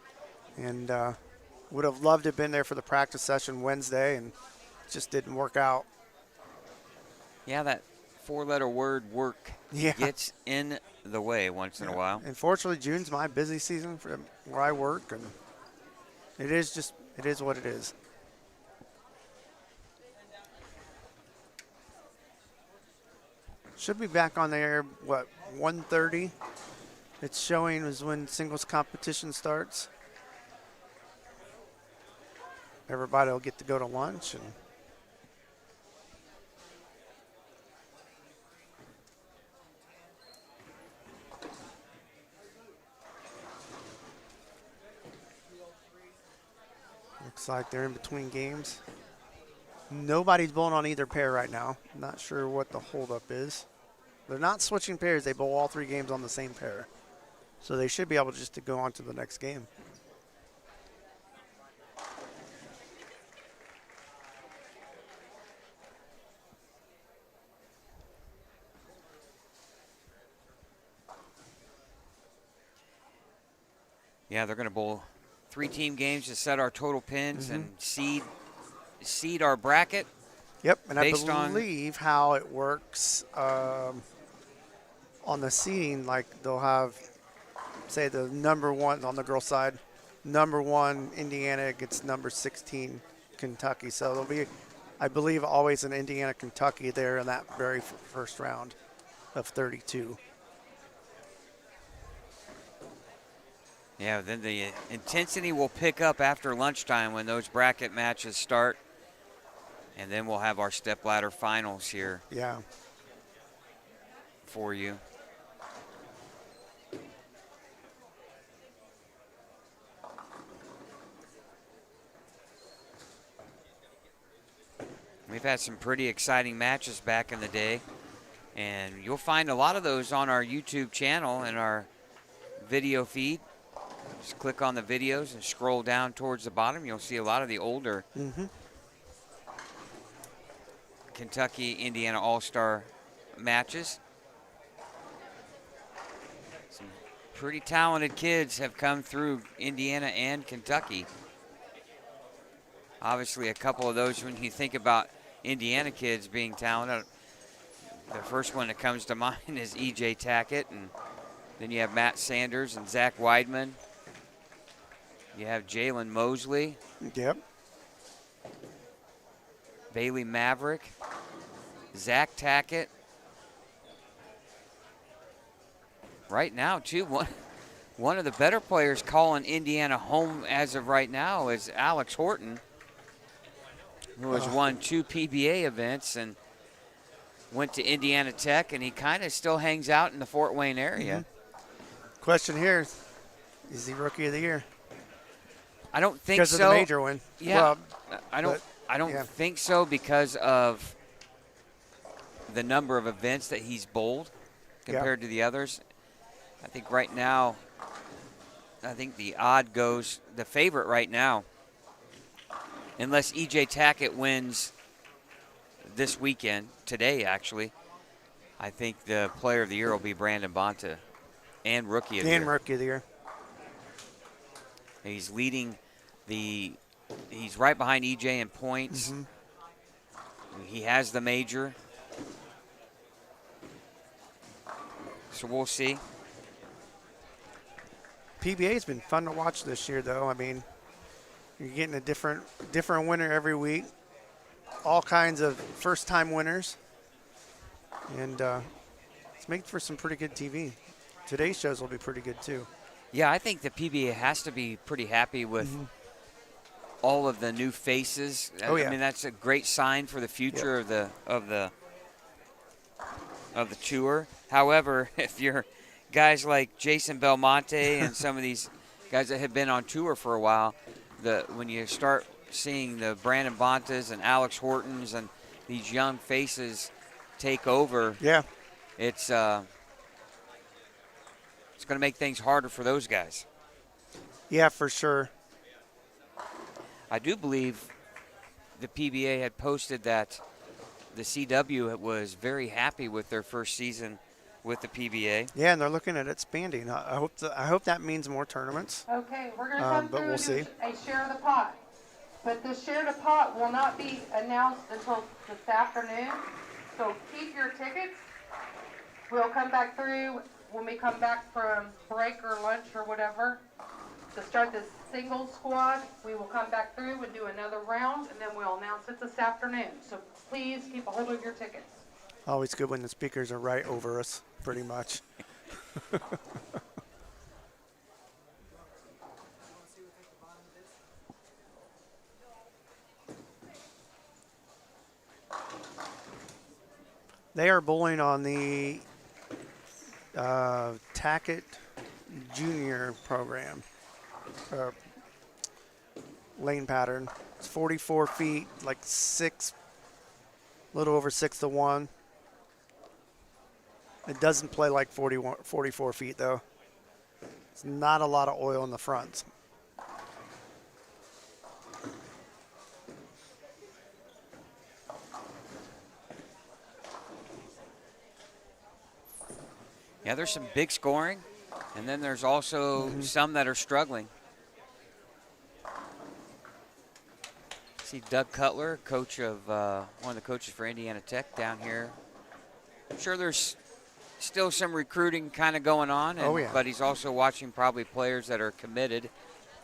and would have loved to have been there for the practice session Wednesday, and it just didn't work out. Yeah, that 4-letter word work gets in the way once in a while. Unfortunately, June's my busy season for where I work, and it is what it is. Should be back on the air, 1:30? It's showing is when singles competition starts. Everybody will get to go to lunch. And looks like they're in between games. Nobody's bowling on either pair right now. Not sure what the holdup is. They're not switching pairs. They bowl all 3 games on the same pair. So they should be able just to go on to the next game. Yeah, they're going to bowl 3-team games to set our total pins and seed our bracket. Yep, and I believe how it works on the seeding, like they'll have, say, the number 1 on the girls' side, number 1 Indiana gets number 16 Kentucky. So there'll be, I believe always in Indiana, Kentucky there in that very first round of 32. Yeah, then the intensity will pick up after lunchtime when those bracket matches start. And then we'll have our stepladder finals here Yeah. for you. We've had some pretty exciting matches back in the day. And you'll find a lot of those on our YouTube channel and our video feed. Just click on the videos and scroll down towards the bottom. You'll see a lot of the older Kentucky, Indiana All-Star matches. Some pretty talented kids have come through Indiana and Kentucky. Obviously, a couple of those, when you think about Indiana kids being talented, the first one that comes to mind is E.J. Tackett, and then you have Matt Sanders and Zach Weidman. You have Jalen Mosley. Yep. Bailey Maverick. Zach Tackett. Right now, too, one of the better players calling Indiana home as of right now is Alex Horton, who has won 2 PBA events and went to Indiana Tech, and he kind of still hangs out in the Fort Wayne area. Question here, is he Rookie of the Year? I don't think because so. Because of the major win. Yeah, Well, I don't think so because of the number of events that he's bowled compared to the others. I think right now, the odd goes, the favorite right now, unless E.J. Tackett wins this weekend, today actually, I think the Player of the Year will be Brandon Bonta and Rookie of the Year. And Rookie of the Year. He's leading he's right behind EJ in points. He has the major. So we'll see. PBA's been fun to watch this year, though. I mean, you're getting a different winner every week. All kinds of first-time winners. And it's making for some pretty good TV. Today's shows will be pretty good, too. Yeah, I think the PBA has to be pretty happy with all of the new faces. Oh, yeah. I mean, that's a great sign for the future of the tour. However, if you're guys like Jason Belmonte and some of these guys that have been on tour for a while, when you start seeing the Brandon Bontas and Alex Hortons and these young faces take over, it's going to make things harder for those guys. Yeah, for sure. I do believe the PBA had posted that the CW was very happy with their first season with the PBA. Yeah, and they're looking at expanding. I hope that means more tournaments. Okay, we're going to come but through we'll and see. do a share the pot. But the share the pot will not be announced until this afternoon. So keep your tickets. We'll come back through when we come back from break or lunch or whatever to start this single squad. We will come back through and do another round, and then we'll announce it this afternoon. So please keep a hold of your tickets. Always good when the speakers are right over us, pretty much. They are bowling on the Tackett Junior program. Lane pattern. It's 44 feet, like a little over 6 to 1. It doesn't play like 44 feet, though. It's not a lot of oil in the front. Yeah, there's some big scoring, and then there's also some that are struggling. See Doug Cutler, coach of one of the coaches for Indiana Tech down here. I'm sure there's still some recruiting kind of going on, but he's also watching probably players that are committed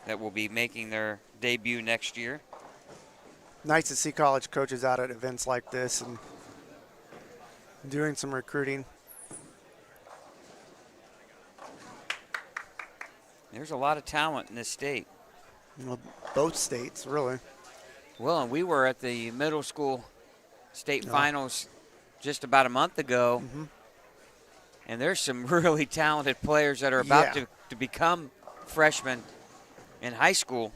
that will be making their debut next year. nice to see college coaches out at events like this and doing some recruiting. There's a lot of talent in this state. Well, both states, really. Well, and we were at the middle school state Oh. finals just about a month ago, and there's some really talented players that are about Yeah. to become freshmen in high school.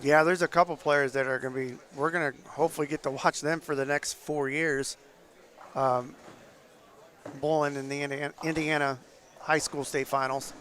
Yeah, there's a couple players that are going to be, we're going to hopefully get to watch them for the next 4 years. Bowling in the Indiana high school state finals.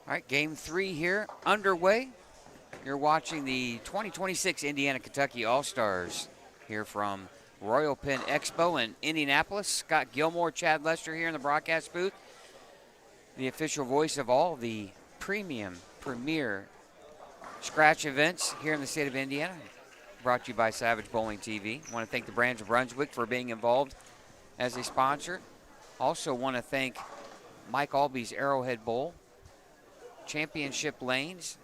All right, game 3 here underway. You're watching the 2026 Indiana-Kentucky All-Stars here from Royal Pen Expo in Indianapolis. Scott Gilmore, Chad Lester here in the broadcast booth. The official voice of all the premier scratch events here in the state of Indiana. Brought to you by Savage Bowling TV. I want to thank the Brands of Brunswick for being involved as a sponsor. Also want to thank Mike Albee's Arrowhead Bowl, Championship Lanes,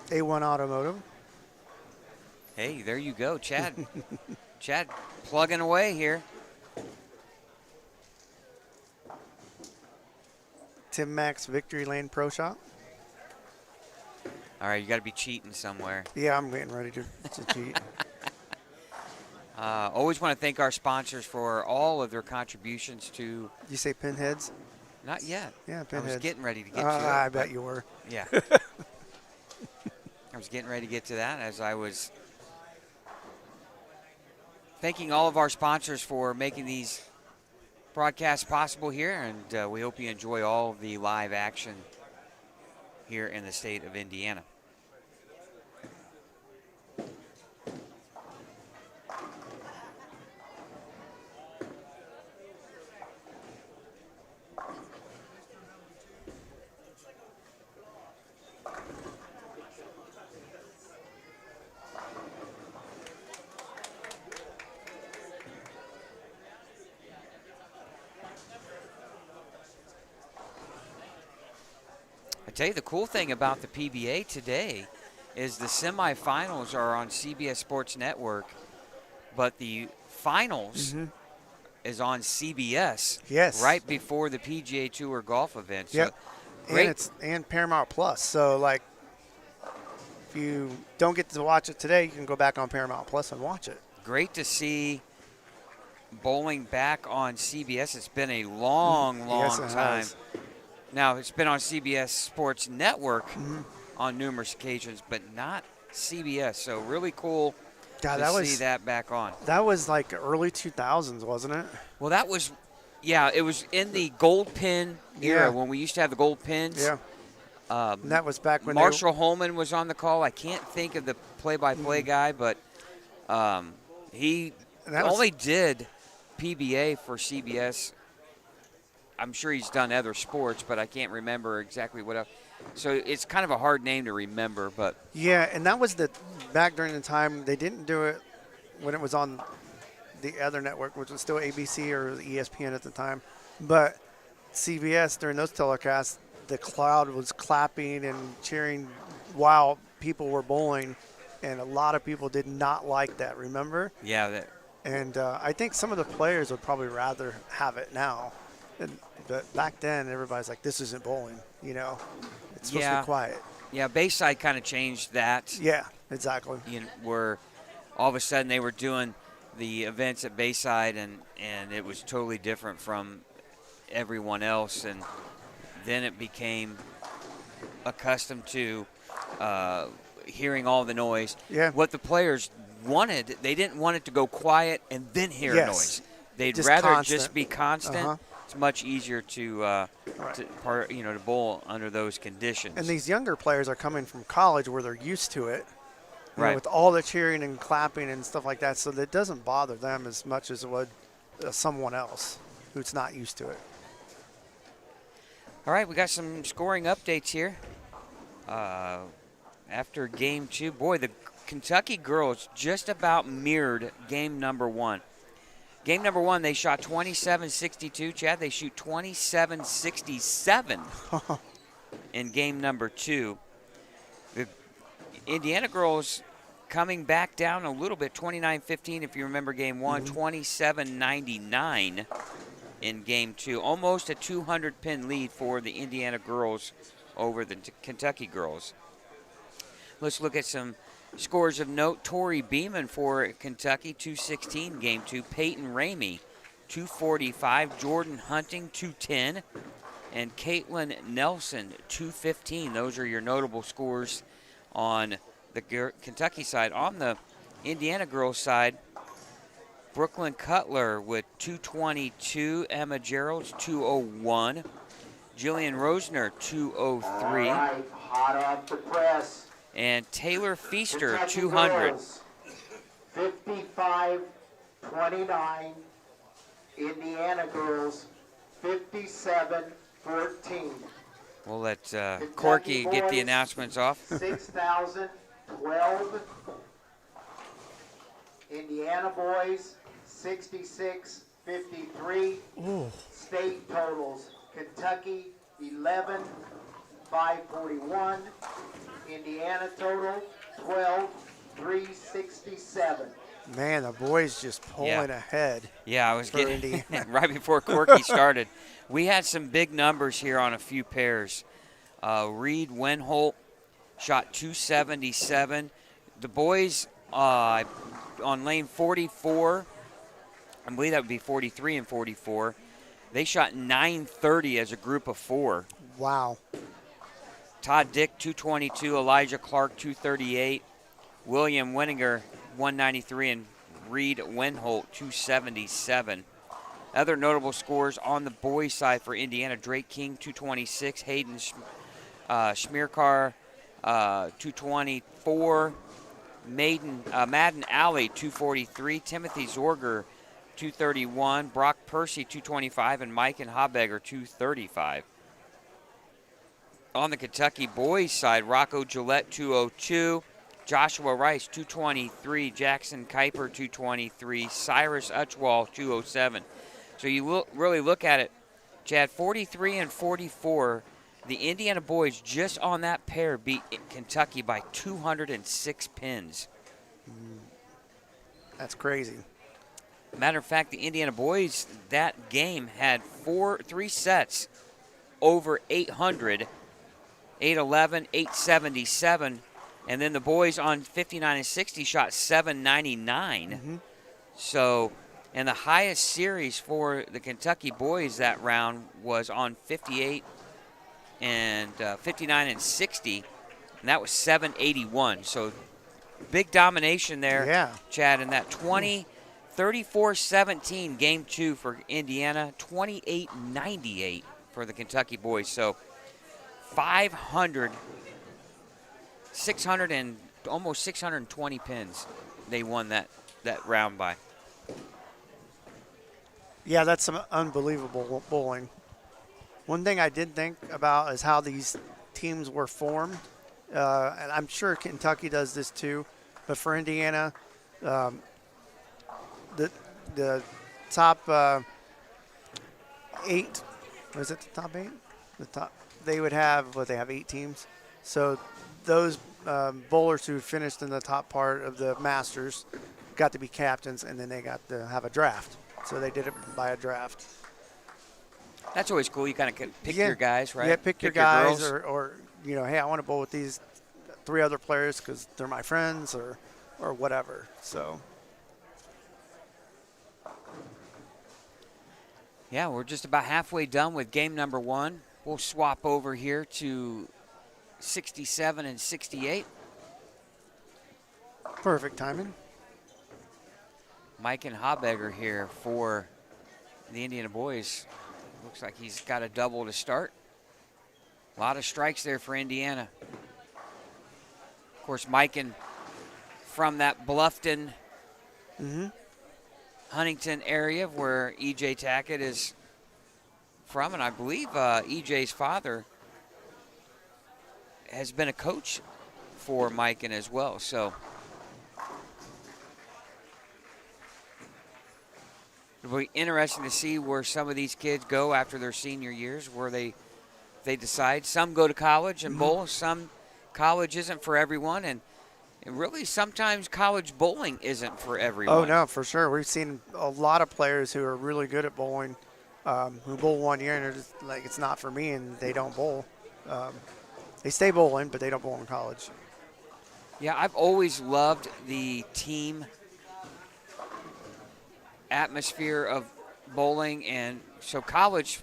A1 Automotive. Hey, there you go, Chad. Chad plugging away here. Tim Mack's Victory Lane Pro Shop. All right, you got to be cheating somewhere. Yeah, I'm getting ready to cheat. Always want to thank our sponsors for all of their contributions to. You say Pinheads? Not yet. Yeah, I Pinheads. was getting ready to get to it. I bet you were. Yeah. I was getting ready to get to that as I was thanking all of our sponsors for making these broadcasts possible here, and we hope you enjoy all of the live action here in the state of Indiana. I tell you, the cool thing about the PBA today is the semifinals are on CBS Sports Network, but the finals is on CBS. Yes. Right before the PGA Tour golf event. So Yep. great. And Paramount Plus. So, like, if you don't get to watch it today, you can go back on Paramount Plus and watch it. Great to see bowling back on CBS. It's been a long Yes, it time. has. Now, it's been on CBS Sports Network on numerous occasions, but not CBS. So really cool God, to see that back on. That was like early 2000s, wasn't it? Well, that was, yeah, it was in the gold pin era Yeah. when we used to have the gold pins. Yeah. And that was back when Marshall Holman was on the call. I can't think of the play-by-play guy, but he And that was- only did PBA for CBS. I'm sure he's done other sports, but I can't remember exactly what else. So it's kind of a hard name to remember, but Yeah, and that was back during the time they didn't do it when it was on the other network, which was still ABC or ESPN at the time. But CBS, during those telecasts, the crowd was clapping and cheering while people were bowling, and a lot of people did not like that, remember? Yeah, And I think some of the players would probably rather have it now. But back then, everybody's like, this isn't bowling, you know? It's supposed to Yeah. be quiet. yeah, Bayside kind of changed that. Yeah, exactly. Where all of a sudden they were doing the events at Bayside, and it was totally different from everyone else. And then it became accustomed to hearing all the noise. Yeah. What the players wanted, they didn't want it to go quiet and then hear Yes. noise. They'd Just rather constant. just be constant. Uh-huh. It's much easier to to bowl under those conditions. And these younger players are coming from college where they're used to it, you know, Right. with all the cheering and clapping and stuff like that. So that doesn't bother them as much as it would someone else who's not used to it. All right, we got some scoring updates here. After game 2, boy, the Kentucky girls just about mirrored game number 1. Game number 1, they shot 27-62. Chad, they shoot 27-67 in game number 2. The Indiana girls coming back down a little bit, 29-15 if you remember game 1, 27-99 in game 2. Almost a 200-pin lead for the Indiana girls over the Kentucky girls. Let's look at some scores of note. Tori Beeman for Kentucky, 216 game 2. Peyton Ramey, 245. Jordan Hunting, 210. And Caitlin Nelson, 215. Those are your notable scores on the Kentucky side. On the Indiana girls side, Brooklyn Cutler with 222. Emma Gerald's 201. Jillian Rosner, 203. All right, hot off the press. And Taylor Feaster, Kentucky 200. girls, 55-29. Indiana girls, 57-14. We'll let Corky get the boys. announcements off. 6,012. Indiana boys, 66-53. State totals, Kentucky, 11,541. Indiana total, 12,367. Man, the boys just pulling ahead. Yeah, I was for getting Indiana. right before Corky started. We had some big numbers here on a few pairs. Reed Wenholt shot 277. The boys on lane 44, I believe that would be 43 and 44. They shot 930 as a group of 4. Wow. Todd Dick, 222. Elijah Clark, 238. William Winninger, 193. And Reed Wenholt, 277. Other notable scores on the boys' side for Indiana: Drake King, 226. Hayden Schmierkar, 224. Madden Alley, 243. Timothy Zorger, 231. Brock Percy, 225. And Mike and Habegger, 235. On the Kentucky boys' side, Rocco Gillette, 202. Joshua Rice, 223. Jackson Kuiper, 223. Cyrus Utchwall, 207. So you really look at it, Chad, 43 and 44. The Indiana boys just on that pair beat Kentucky by 206 pins. That's crazy. Matter of fact, the Indiana boys that game had three sets over 800, 811, 877, and then the boys on 59 and 60 shot 799. So, and the highest series for the Kentucky boys that round was on 58 and 59 and 60, and that was 781. So, big domination there, Chad, in that 34-17 game 2 for Indiana, 28-98 for the Kentucky boys. So 600 and almost 620 pins they won that round by. Yeah, that's some unbelievable bowling. One thing I did think about is how these teams were formed. And I'm sure Kentucky does this too. But for Indiana, the the top 8. Was it the top 8? The top. They would have they have 8 teams. So those bowlers who finished in the top part of the Masters got to be captains, and then they got to have a draft. So they did it by a draft. That's always cool. You kind of pick Yeah. your guys, right? Yeah, pick your guys, girls. or hey, I want to bowl with these 3 other players because they're my friends, or whatever. So. Yeah, we're just about halfway done with game number 1. We'll swap over here to 67 and 68. Perfect timing. Mike and Habegger here for the Indiana boys. Looks like he's got a double to start. A lot of strikes there for Indiana. Of course, Mike and from that Bluffton, Huntington area where E.J. Tackett is from, and I believe E.J.'s father has been a coach for Mike and as well. So it'll be interesting to see where some of these kids go after their senior years, where they decide. Some go to college and bowl. Some college isn't for everyone, and really sometimes college bowling isn't for everyone. Oh, no, for sure. We've seen a lot of players who are really good at bowling who bowl 1 year and they're just like, it's not for me, and they don't bowl. They stay bowling, but they don't bowl in college. Yeah, I've always loved the team atmosphere of bowling, and so college,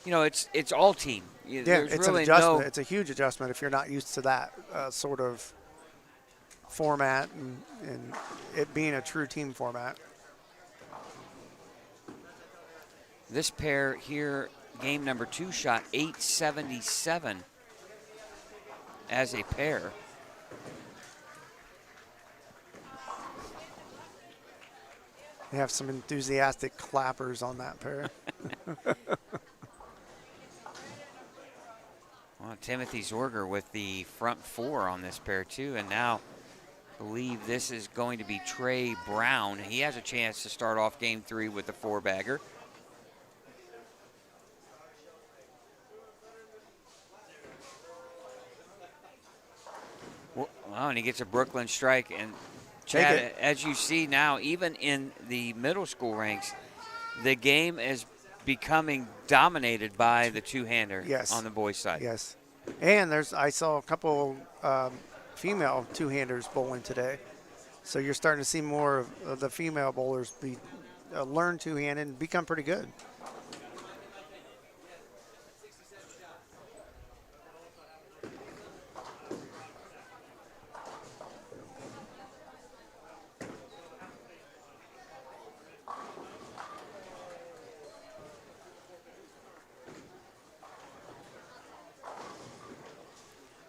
it's all team. Yeah, There's it's really an adjustment. no. It's a huge adjustment if you're not used to that sort of format and it being a true team format. This pair here, game number 2, shot 877 as a pair. They have some enthusiastic clappers on that pair. Well, Timothy Zorger with the front 4 on this pair too, and now I believe this is going to be Trey Brown. He has a chance to start off game 3 with the 4-bagger. Well, and he gets a Brooklyn strike, and Chad, as you see now, even in the middle school ranks, the game is becoming dominated by the two-hander on the boys' side. Yes. And I saw a couple female two-handers bowling today. So you're starting to see more of the female bowlers learn two-handed and become pretty good.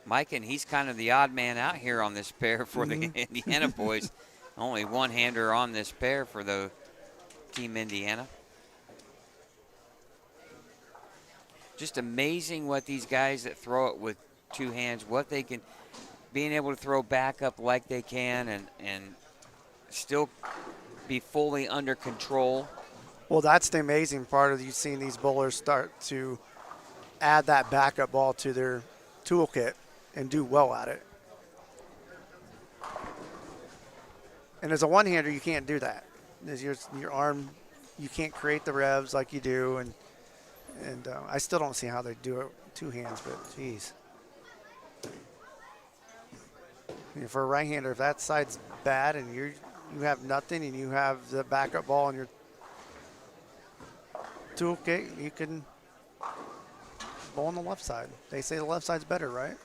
Mike, and he's kind of the odd man out here on this pair for the Indiana boys. Only one-hander on this pair for the Team Indiana. Just amazing what these guys that throw it with 2 hands, what they can, being able to throw back up like they can and still be fully under control. Well, that's the amazing part of you seeing these bowlers start to add that backup ball to their toolkit and do well at it. And as a one-hander, you can't do that. As your arm, you can't create the revs like you do, and I still don't see how they do it with 2 hands, but geez. For a right-hander, if that side's bad and you have nothing and you have the backup ball in your toolkit, you can bowl on the left side. They say the left side's better, right?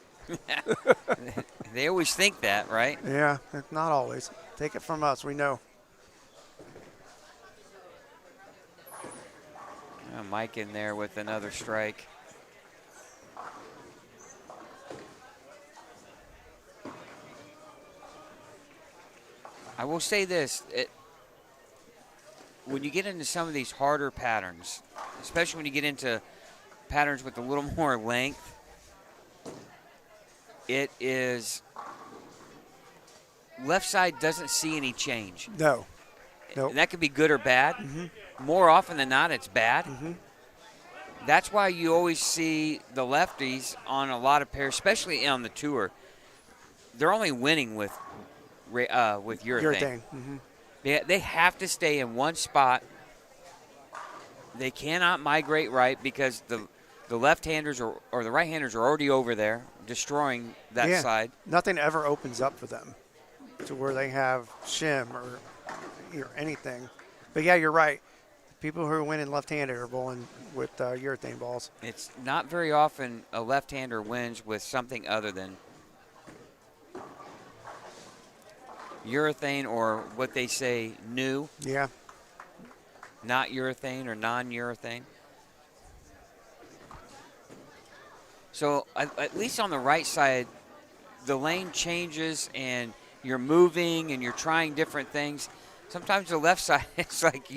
They always think that, right? Yeah, not always. Take it from us, we know. Mike in there with another strike. I will say this, when you get into some of these harder patterns, especially when you get into patterns with a little more length, it is left side doesn't see any change. No. Nope. And that could be good or bad. More often than not, it's bad. That's why you always see the lefties on a lot of pairs, especially on the tour. They're only winning with urethane. Urethane. They have to stay in one spot. They cannot migrate right because the left-handers or the right-handers are already over there destroying that side. Nothing ever opens up for them to where they have shim or anything. But, yeah, you're right. People who are winning left-handed are bowling with urethane balls. It's not very often a left-hander wins with something other than urethane or what they say new. Yeah. Not urethane or non-urethane. So at least on the right side, the lane changes and you're moving and you're trying different things. Sometimes the left side, it's like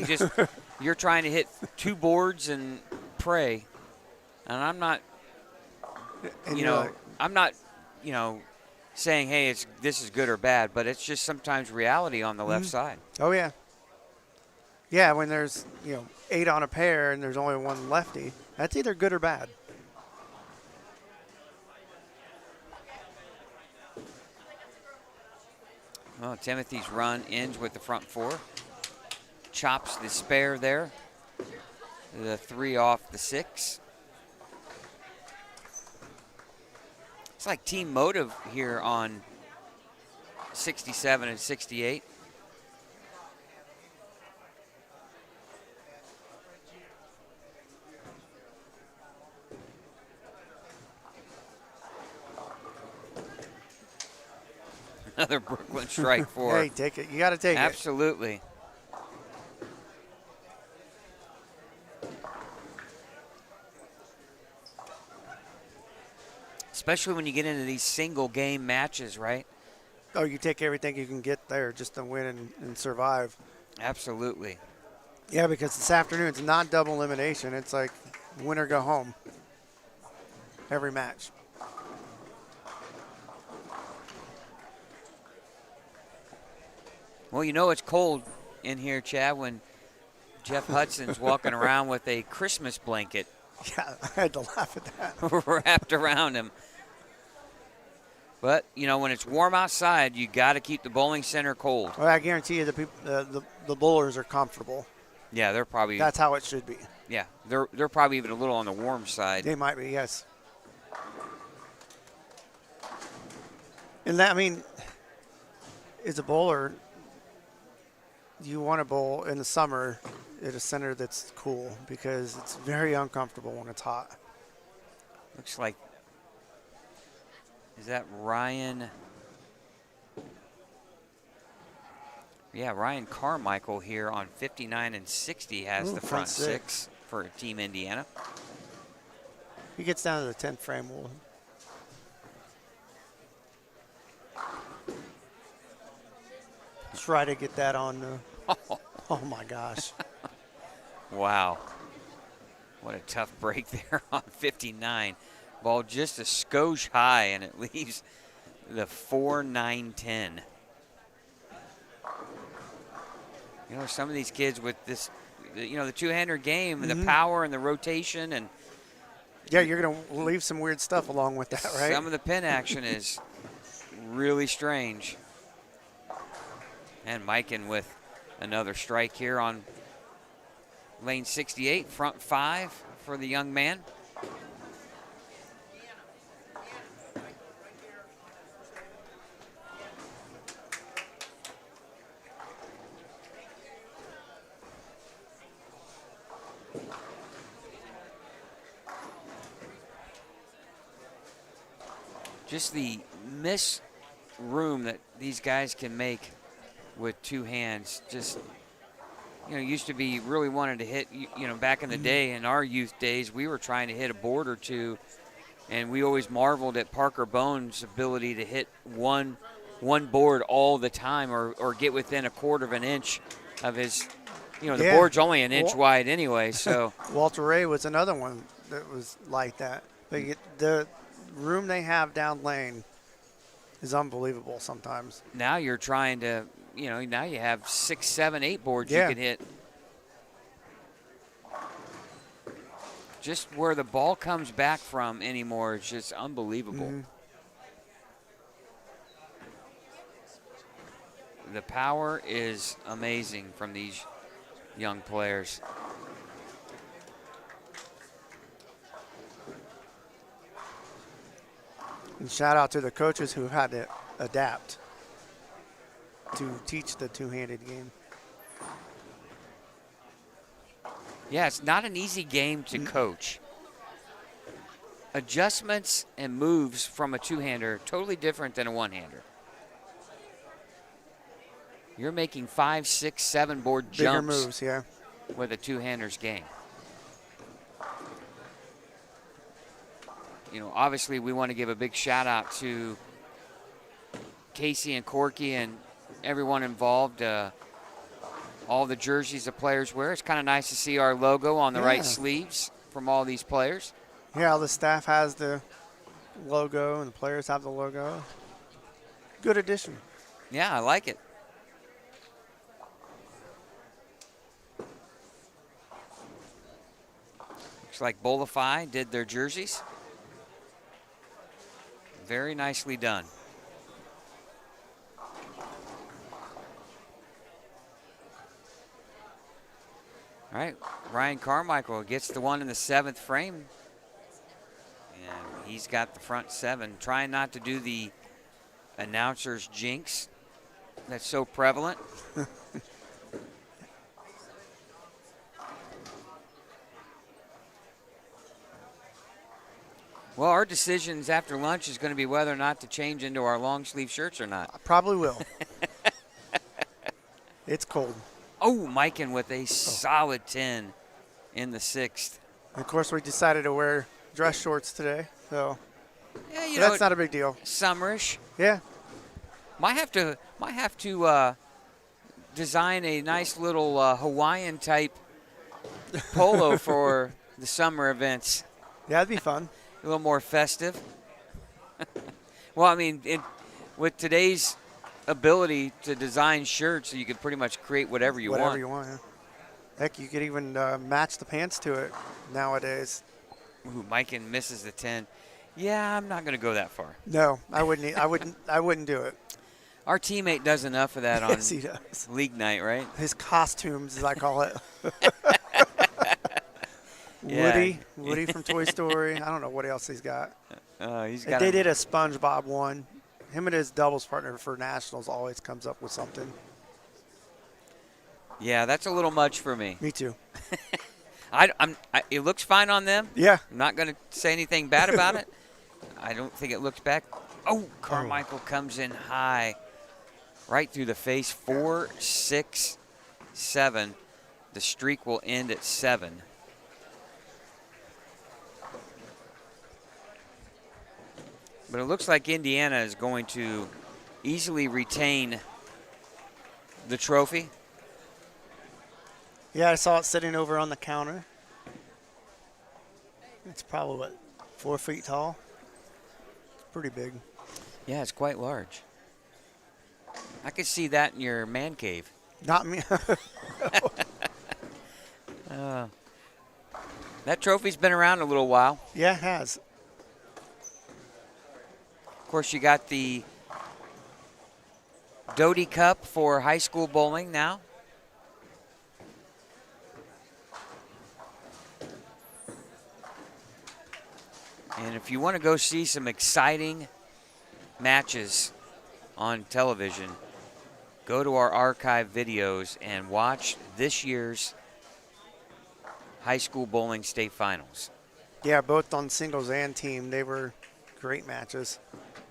you're trying to hit two boards and pray. And I'm not, I'm not, saying, hey, this is good or bad, but it's just sometimes reality on the left side. Oh, yeah. Yeah, when there's, 8 on a pair and there's only one lefty, that's either good or bad. Well, Timothy's run ends with the front 4. Chops the spare there. The 3 off the 6. It's like team motive here on 67 and 68. Another Brooklyn strike for. Hey, take it. You got to take it. Absolutely. Especially when you get into these single game matches, right? Oh, you take everything you can get there just to win and survive. Absolutely. Yeah, because this afternoon it's not double elimination. It's like win or go home every match. Well, it's cold in here, Chad, when Jeff Hudson's walking around with a Christmas blanket Yeah, I had to laugh at that. wrapped around him. But, when it's warm outside, you got to keep the bowling center cold. Well, I guarantee you the bowlers are comfortable. Yeah, they're probably. That's how it should be. Yeah, they're probably even a little on the warm side. They might be, yes. And that, as a bowler, you want to bowl in the summer at a center that's cool because it's very uncomfortable when it's hot. Looks like, is that Ryan? Yeah, Ryan Carmichael here on 59 and 60 has the front 6 for Team Indiana. He gets down to the 10th frame. We'll try to get that on. Oh, my gosh. Wow. What a tough break there on 59. Ball just a skosh high, and it leaves the 4-9-10. Some of these kids with this, the two-hander game, and the power and the rotation, and yeah, you're going to leave some weird stuff along with that, right? Some of the pin action is really strange. And Mikan with another strike here on lane 68, front 5 for the young man. Just the miss room that these guys can make with two hands. Just, used to be really wanted to hit, back in the day, in our youth days, we were trying to hit a board or two, and we always marveled at Parker Bones' ability to hit one board all the time or get within a quarter of an inch of his, the board's only an inch wide anyway, so. Walter Ray was another one that was like that. But the room they have down lane is unbelievable sometimes. Now you're trying to now you have 6, 7, 8 boards Yeah. you can hit. Just where the ball comes back from anymore is just unbelievable. Mhm. The power is amazing from these young players. And shout out to the coaches who had to adapt to teach the two-handed game. Yeah, it's not an easy game to coach. Adjustments and moves from a two-hander are totally different than a one-hander. You're making 5, 6, 7 board Bigger jumps moves, yeah. with a two-hander's game. Obviously we want to give a big shout out to Casey and Corky and everyone involved. All the jerseys the players wear. It's kind of nice to see our logo on the right Yeah. sleeves from all these players. Yeah, the staff has the logo and the players have the logo. Good addition. Yeah, I like it. Looks like Bolify did their jerseys. Very nicely done. All right, Ryan Carmichael gets the one in the 7th frame. And he's got the front 7. Trying not to do the announcer's jinx that's so prevalent. Well, our decisions after lunch is going to be whether or not to change into our long sleeve shirts or not. I probably will. It's cold. Oh, Mikan with a solid 10 in the 6th. And of course, we decided to wear dress shorts today, so Yeah, that's not a big deal. summerish. Yeah, Might have to design a nice little Hawaiian type polo for the summer events. yeah, that'd be fun. A little more festive. Well, I mean, with today's ability to design shirts, you could pretty much create whatever you Whatever want. you want. Yeah. Heck, you could even match the pants to it nowadays. Ooh, Mikan misses the 10. Yeah, I'm not going to go that far. No, I wouldn't. I wouldn't do it. Our teammate does enough of that on Yes, he does. league night, right? His costumes, as I call it. Yeah. Woody from Toy Story. I don't know what else he's got. He's got. They did a SpongeBob one. Him and his doubles partner for nationals always comes up with something. Yeah, that's a little much for me. Me too. It looks fine on them. Yeah. I'm not going to say anything bad about it. I don't think it looks bad. Oh, Carmichael comes in high, right through the face. 4, 6, 7. The streak will end at 7. But it looks like Indiana is going to easily retain the trophy. Yeah, I saw it sitting over on the counter. It's probably, what, 4 feet tall? It's pretty big. Yeah, it's quite large. I could see that in your man cave. Not me. That trophy's been around a little while. Yeah, it has. Of course, you got the Doty Cup for high school bowling now. And if you want to go see some exciting matches on television, go to our archive videos and watch this year's high school bowling state finals. Yeah, both on singles and team. They were great matches.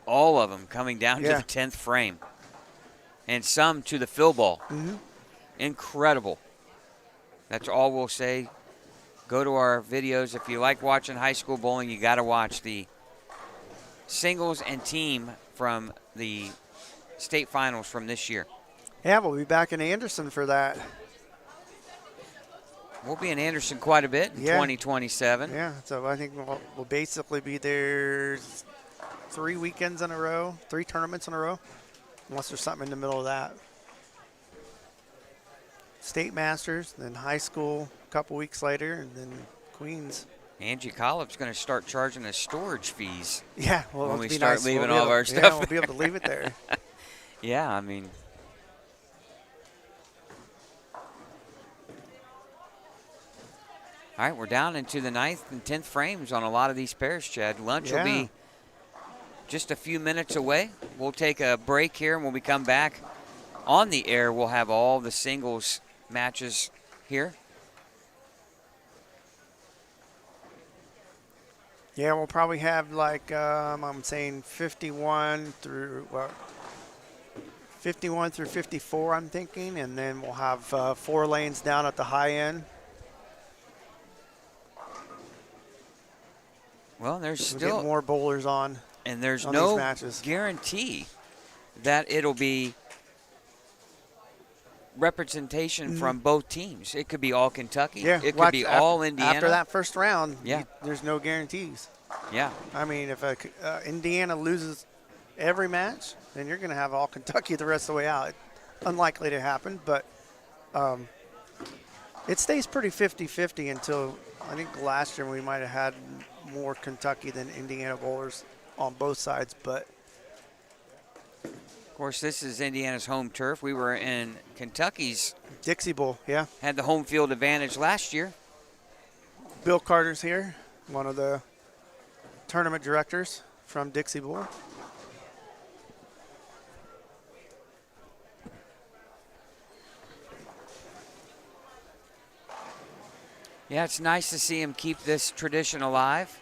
All of them coming down Yeah. to the 10th frame. And some to the fill ball. Mm-hmm. Incredible. That's all we'll say. Go to our videos. If you like watching high school bowling, you got to watch the singles and team from the state finals from this year. Yeah, we'll be back in Anderson for that. We'll be in Anderson quite a bit in Yeah. 2027. Yeah, so I think we'll basically be there 3 weekends in a row, 3 tournaments in a row, unless there's something in the middle of that. state masters, then high school a couple weeks later, and then Queens. Angie Collop's going to start charging us storage fees. Yeah, well, When it'll we be start nice. leaving be all of able- our Yeah, stuff we'll be able to leave it there. Yeah, I mean. All right, we're down into the 9th and 10th frames on a lot of these pairs, Chad. Lunch will be just a few minutes away. We'll take a break here, and when we come back on the air, we'll have all the singles matches here. Yeah, we'll probably have like I'm saying 51 through 54. I'm thinking, and then we'll have 4 lanes down at the high end. Well, there's We'll still get more bowlers on. and there's on no these matches. guarantee that it'll be representation from both teams. It could be all Kentucky. Yeah, It could be all Indiana. After that first round, Yeah. there's no guarantees. Yeah. I mean, if Indiana loses every match, then you're going to have all Kentucky the rest of the way out. Unlikely to happen, but it stays pretty 50-50 until I think last year we might have had more Kentucky than Indiana bowlers on both sides. But Of course, this is Indiana's home turf. We were in Kentucky's, Dixie Bowl, yeah. had the home field advantage last year. Bill Carter's here, one of the tournament directors from Dixie Bowl. Yeah, it's nice to see him keep this tradition alive.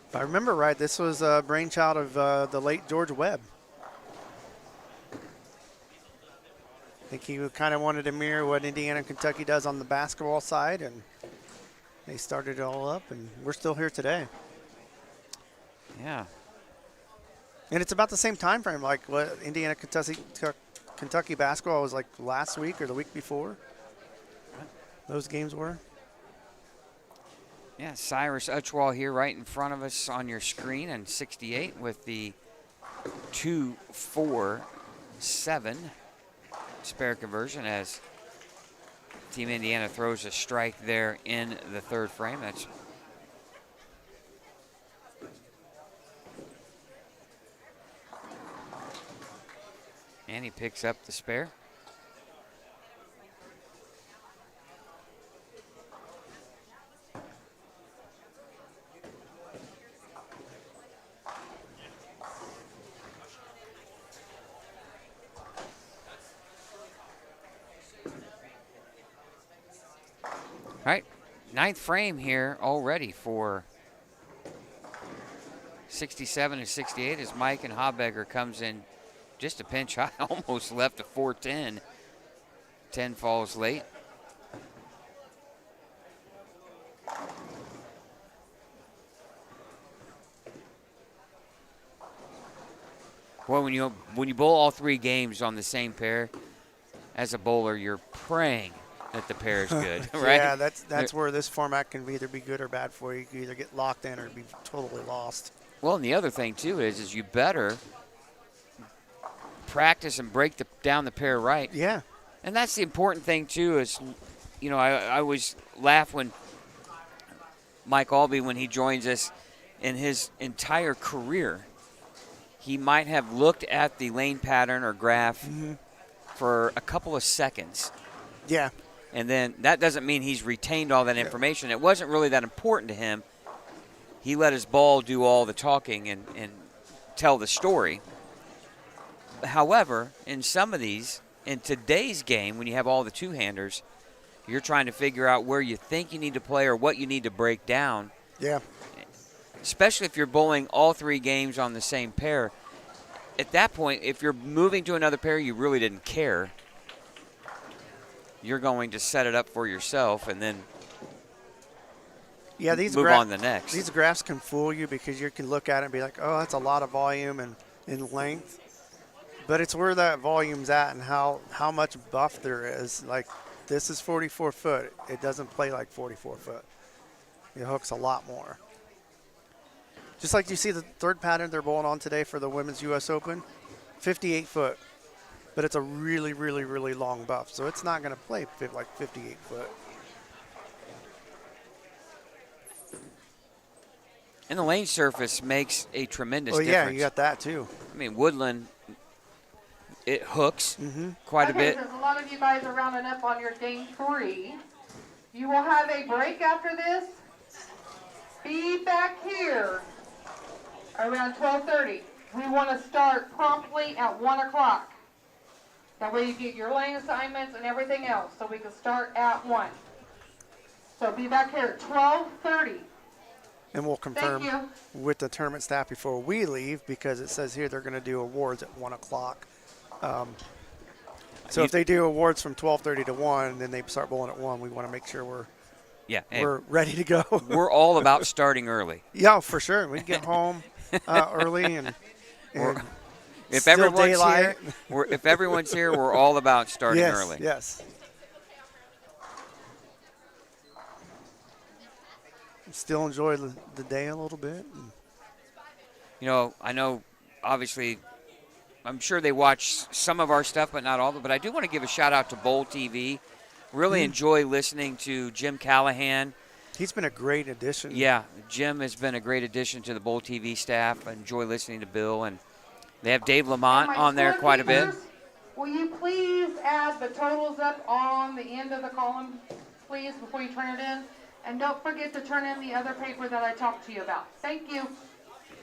If I remember right, this was a brainchild of the late George Webb. I think he kind of wanted to mirror what Indiana and Kentucky does on the basketball side, and they started it all up, and we're still here today. Yeah. And it's about the same time frame, like what Indiana Kentucky basketball was like last week or the week before. Those games were. Yeah, Cyrus Uchwal here right in front of us on your screen, and 68 with the 2-4-7 spare conversion as Team Indiana throws a strike there in the third frame. That's and he picks up the spare. All right, 9th frame here already for 67 and 68 as Mike and Hobegger comes in just a pinch high, almost left a 410. 10 falls late. Boy, when you bowl all 3 games on the same pair, as a bowler, you're praying that the pair is good, right? Yeah, that's where this format can either be good or bad for you. You can either get locked in or be totally lost. Well, and the other thing, too, is you better practice and break down the pair right. Yeah. And that's the important thing, too, is, I always laugh when Mike Albee, when he joins us, in his entire career, he might have looked at the lane pattern or graph for a couple of seconds. Yeah. And then that doesn't mean he's retained all that information. It wasn't really that important to him. He let his ball do all the talking and tell the story. However, in some of these, in today's game, when you have all the two-handers, you're trying to figure out where you think you need to play or what you need to break down. Yeah. Especially if you're bowling all 3 games on the same pair. At that point, if you're moving to another pair, you really didn't care. You're going to set it up for yourself and then move on to the next. These graphs can fool you because you can look at it and be like, oh, that's a lot of volume and in length. But it's where that volume's at and how much buff there is. Like, this is 44 foot. It doesn't play like 44 foot. It hooks a lot more. Just like you see the third pattern they're bowling on today for the Women's U.S. Open, 58 foot. but it's a really, really, really long buff, so it's not going to play like 58 foot. And the lane surface makes a tremendous Oh yeah, difference. you got that too. I mean, woodland, it hooks quite a bit. Since a lot of you guys are rounding up on your game 3, you will have a break after this. Be back here around 12:30. We want to start promptly at 1 o'clock. That way you get your lane assignments and everything else, so we can start at 1. So be back here at 12:30. And we'll confirm Thank you. with the tournament staff before we leave, because it says here they're going to do awards at 1 o'clock. So if they do awards from 12:30 to 1, then they start bowling at 1, we want to make sure we're ready to go. We're all about starting early. Yeah, for sure. We get home early and If still everyone's daylight. here, if everyone's here, we're all about starting yes, early. Yes. Still enjoy the day a little bit. You know, I know, obviously, I'm sure they watch some of our stuff, but not all of it. But I do want to give a shout out to Bowl TV. Really enjoy listening to Jim Callahan. He's been a great addition. Yeah, Jim has been a great addition to the Bowl TV staff. I enjoy listening to Bill, and they have Dave Lamont on there quite a bit. Will you please add the totals up on the end of the column, please, before you turn it in? And don't forget to turn in the other paper that I talked to you about. Thank you.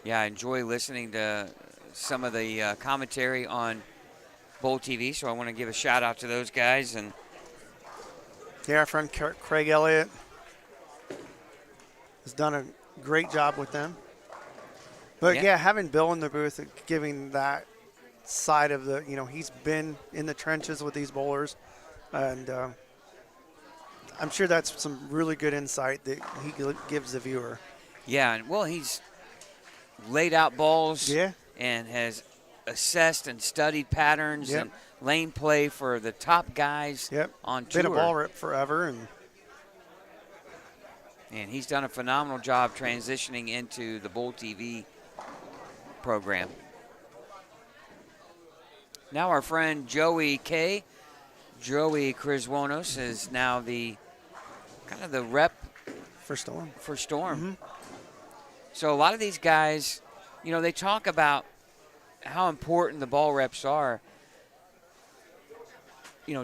Yeah, I enjoy listening to some of the commentary on Bowl TV, so I want to give a shout out to those guys. And yeah, our friend Craig Elliott has done a great job with them. But yeah, having Bill in the booth, giving that side of the, he's been in the trenches with these bowlers, and I'm sure that's some really good insight that he gives the viewer. Yeah, and well, he's laid out balls Yeah. and has assessed and studied patterns Yep. and lane play for the top guys Yep. on tour. Been a ball rip forever, And he's done a phenomenal job transitioning into the Bowl TV program. Now our friend Joey Criswonos is now the kind of the rep for Storm. So a lot of these guys, they talk about how important the ball reps are.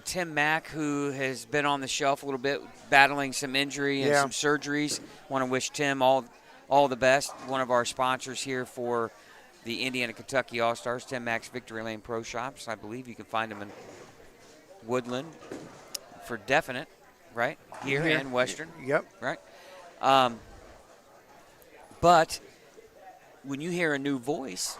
Tim Mack, who has been on the shelf a little bit, battling some injury and some surgeries. Want to wish Tim all the best. One of our sponsors here for the Indiana Kentucky All-Stars, Tim Mack's Victory Lane Pro Shops. I believe you can find them in Woodland for definite, right? Here and Western. Yep. Right? But when you hear a new voice,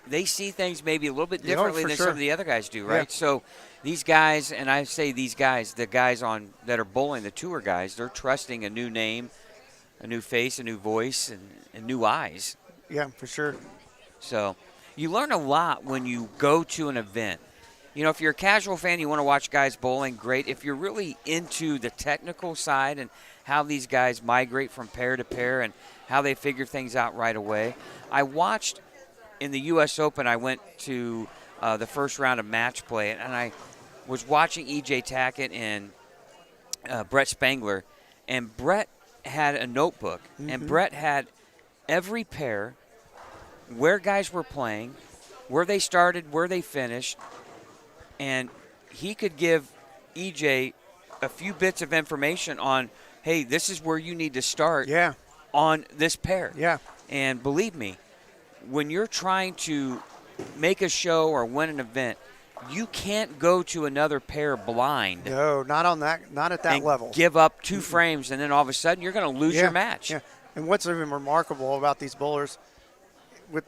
they see things maybe a little bit differently than some of the other guys do, right? Yeah. So these guys, and I say these guys, the guys that are bowling, the tour guys, they're trusting a new name, a new face, a new voice, and new eyes. Yeah, for sure. So you learn a lot when you go to an event. If you're a casual fan, you want to watch guys bowling, great. If you're really into the technical side and how these guys migrate from pair to pair and how they figure things out right away. I watched in the U.S. Open, I went to the first round of match play, and I was watching E.J. Tackett and Brett Spangler, and Brett had a notebook, and Brett had every pair, where guys were playing, where they started, where they finished, and he could give EJ a few bits of information on, hey, this is where you need to start on this pair. Yeah. And believe me, when you're trying to make a show or win an event, you can't go to another pair blind. No, not at that level. Give up 2 frames, and then all of a sudden you're going to lose your match. Yeah. And what's even remarkable about these bowlers, with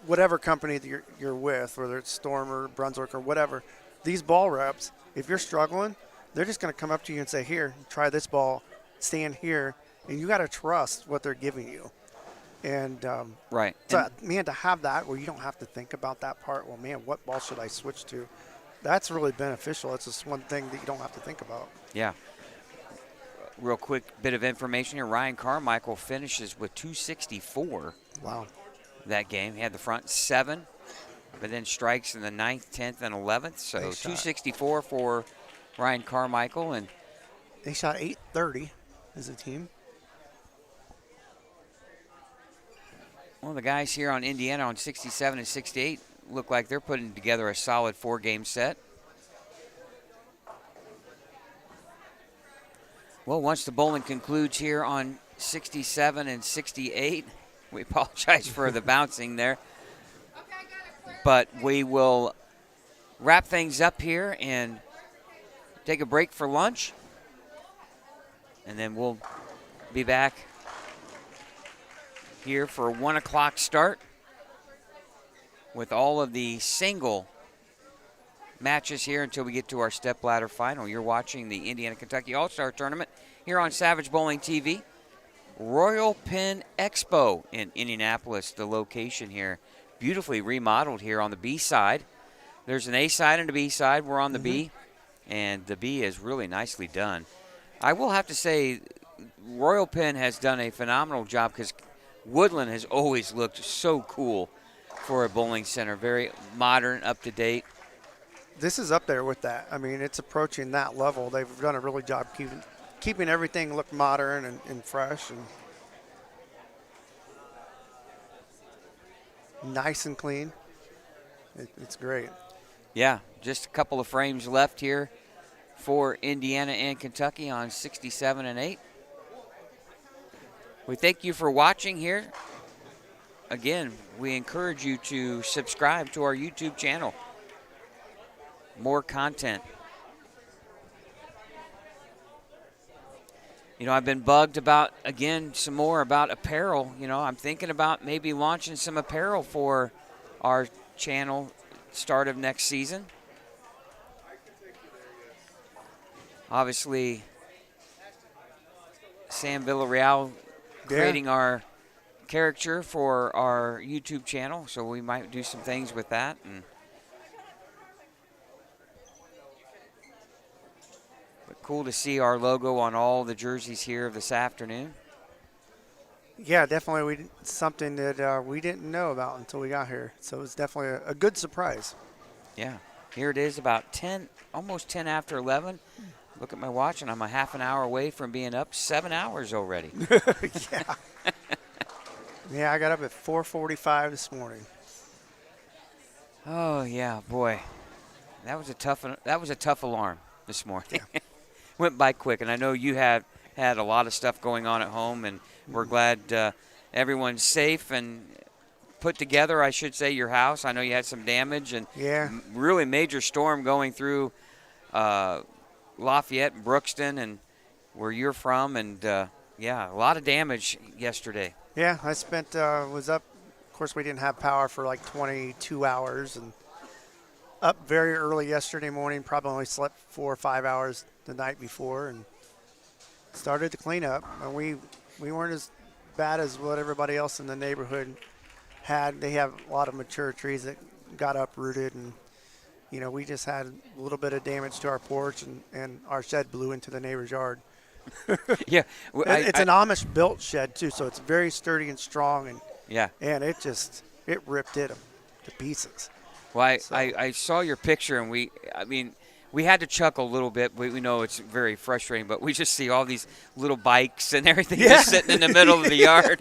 whatever company that you're with, whether it's Storm or Brunswick or whatever, these ball reps, if you're struggling, they're just going to come up to you and say, here, try this ball, stand here, and you got to trust what they're giving you. And right. So, man, to have that where you don't have to think about that part, well, man, what ball should I switch to? That's really beneficial. It's just one thing that you don't have to think about. Yeah. Real quick bit of information here. Ryan Carmichael finishes with 264. Wow. That game. He had the front 7 but then strikes in the 9th, 10th, and 11th. So Nice shot. 264 for Ryan Carmichael. And They shot 830 as a team. one of the guys here on Indiana on 67 and 68 look like they're putting together a solid 4-game set. Well, once the bowling concludes here on 67 and 68, we apologize for the bouncing there. But we will wrap things up here and take a break for lunch. And then we'll be back here for a 1 o'clock start with all of the single matches here until we get to our stepladder final. You're watching the Indiana-Kentucky All-Star Tournament here on Savage Bowling TV. Royal Pin Expo in Indianapolis, the location here. Beautifully remodeled here on the B side. There's an A side and a B side. We're on the B, and the B is really nicely done. I will have to say, Royal Pin has done a phenomenal job because Woodland has always looked so cool for a bowling center. Very modern, up to date. This is up there with that. I mean, it's approaching that level. They've done a really job keeping everything look modern and fresh and nice and clean. It's great. Yeah, just a couple of frames left here for Indiana and Kentucky on 67 and 8. We thank you for watching here. Again, we encourage you to subscribe to our YouTube channel. More content. You know, I've been bugged about, again, some more about apparel. You know, I'm thinking about maybe launching some apparel for our channel start of next season. Obviously, Sam Villarreal creating our caricature for our YouTube channel, so we might do some things with that. But cool to see our logo on all the jerseys here this afternoon. Yeah, definitely something that we didn't know about until we got here. So it's definitely a good surprise. Yeah, here it is about 10, almost 10 after 11. Look at my watch, and I'm a half an hour away from being up 7 hours already. Yeah. Yeah, I got up at 4:45 this morning. Oh yeah, boy, that was a tough alarm this morning. Yeah. Went by quick, and I know you had a lot of stuff going on at home, and we're glad everyone's safe and put together. I should say your house. I know you had some damage and really major storm going through Lafayette and Brookston and where you're from, and yeah, a lot of damage yesterday. Yeah, I was up. Of course, we didn't have power for like 22 hours, and up very early yesterday morning. Probably only slept 4 or 5 hours the night before, and started to clean up. And we weren't as bad as what everybody else in the neighborhood had. They have a lot of mature trees that got uprooted, and you know, we just had a little bit of damage to our porch, and our shed blew into the neighbor's yard. Yeah, it's an Amish built shed too, so it's very sturdy and strong, and yeah, and it ripped it to pieces. Well, I saw your picture, and we had to chuckle a little bit. We know it's very frustrating, but we just see all these little bikes and everything just sitting in the middle of the yard.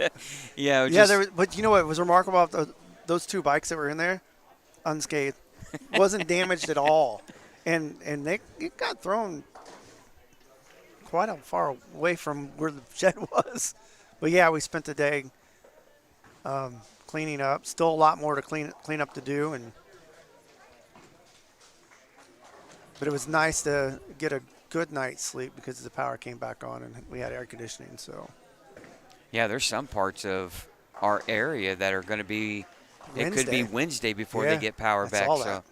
But you know what was remarkable about those 2 bikes that were in there? Unscathed. Wasn't damaged at all. And it got thrown quite far away from where the shed was. But yeah, we spent the day cleaning up. Still a lot more to clean up to do, but it was nice to get a good night's sleep because the power came back on and we had air conditioning. So yeah, there's some parts of our area that are going to be It could be Wednesday before they get power back. So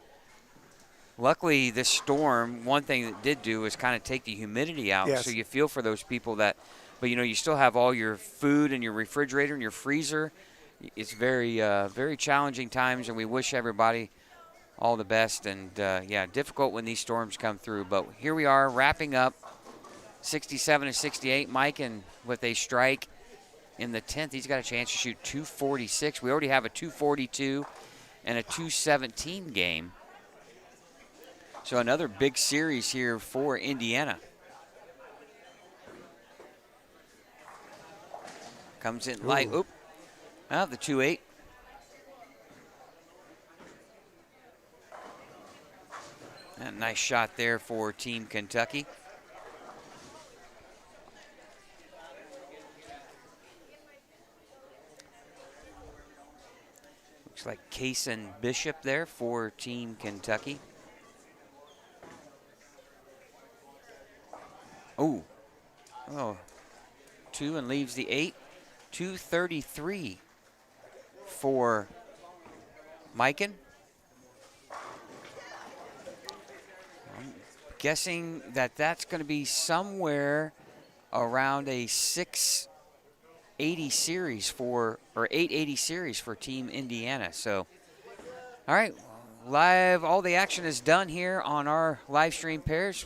luckily, this storm, one thing that did do is kind of take the humidity out. Yes. So you feel for those people that, but you know, you still have all your food in your refrigerator and your freezer. It's very, very challenging times, and we wish everybody all the best. And yeah, difficult when these storms come through. But here we are wrapping up 67 and 68. Mike, and with a strike in the 10th, he's got a chance to shoot 246. We already have a 242 and a 2:17 game. So another big series here for Indiana. Comes in light. Ooh. Oop. The 2-8. A nice shot there for Team Kentucky. Looks like Kaysen Bishop there for Team Kentucky. Oh, 2 and leaves the 8. 2:33 for Mikan. I'm guessing that that's going to be somewhere around a 680 series or 880 series for Team Indiana. So, all right, all the action is done here on our live stream pairs.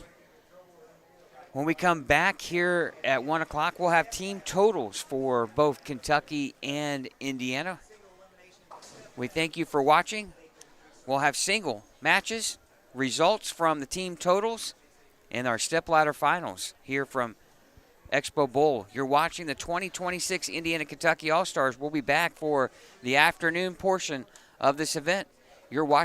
When we come back here at 1 o'clock, we'll have team totals for both Kentucky and Indiana. We thank you for watching. We'll have single matches, results from the team totals, and our stepladder finals here from Expo Bowl. You're watching the 2026 Indiana-Kentucky All-Stars. We'll be back for the afternoon portion of this event. You're watching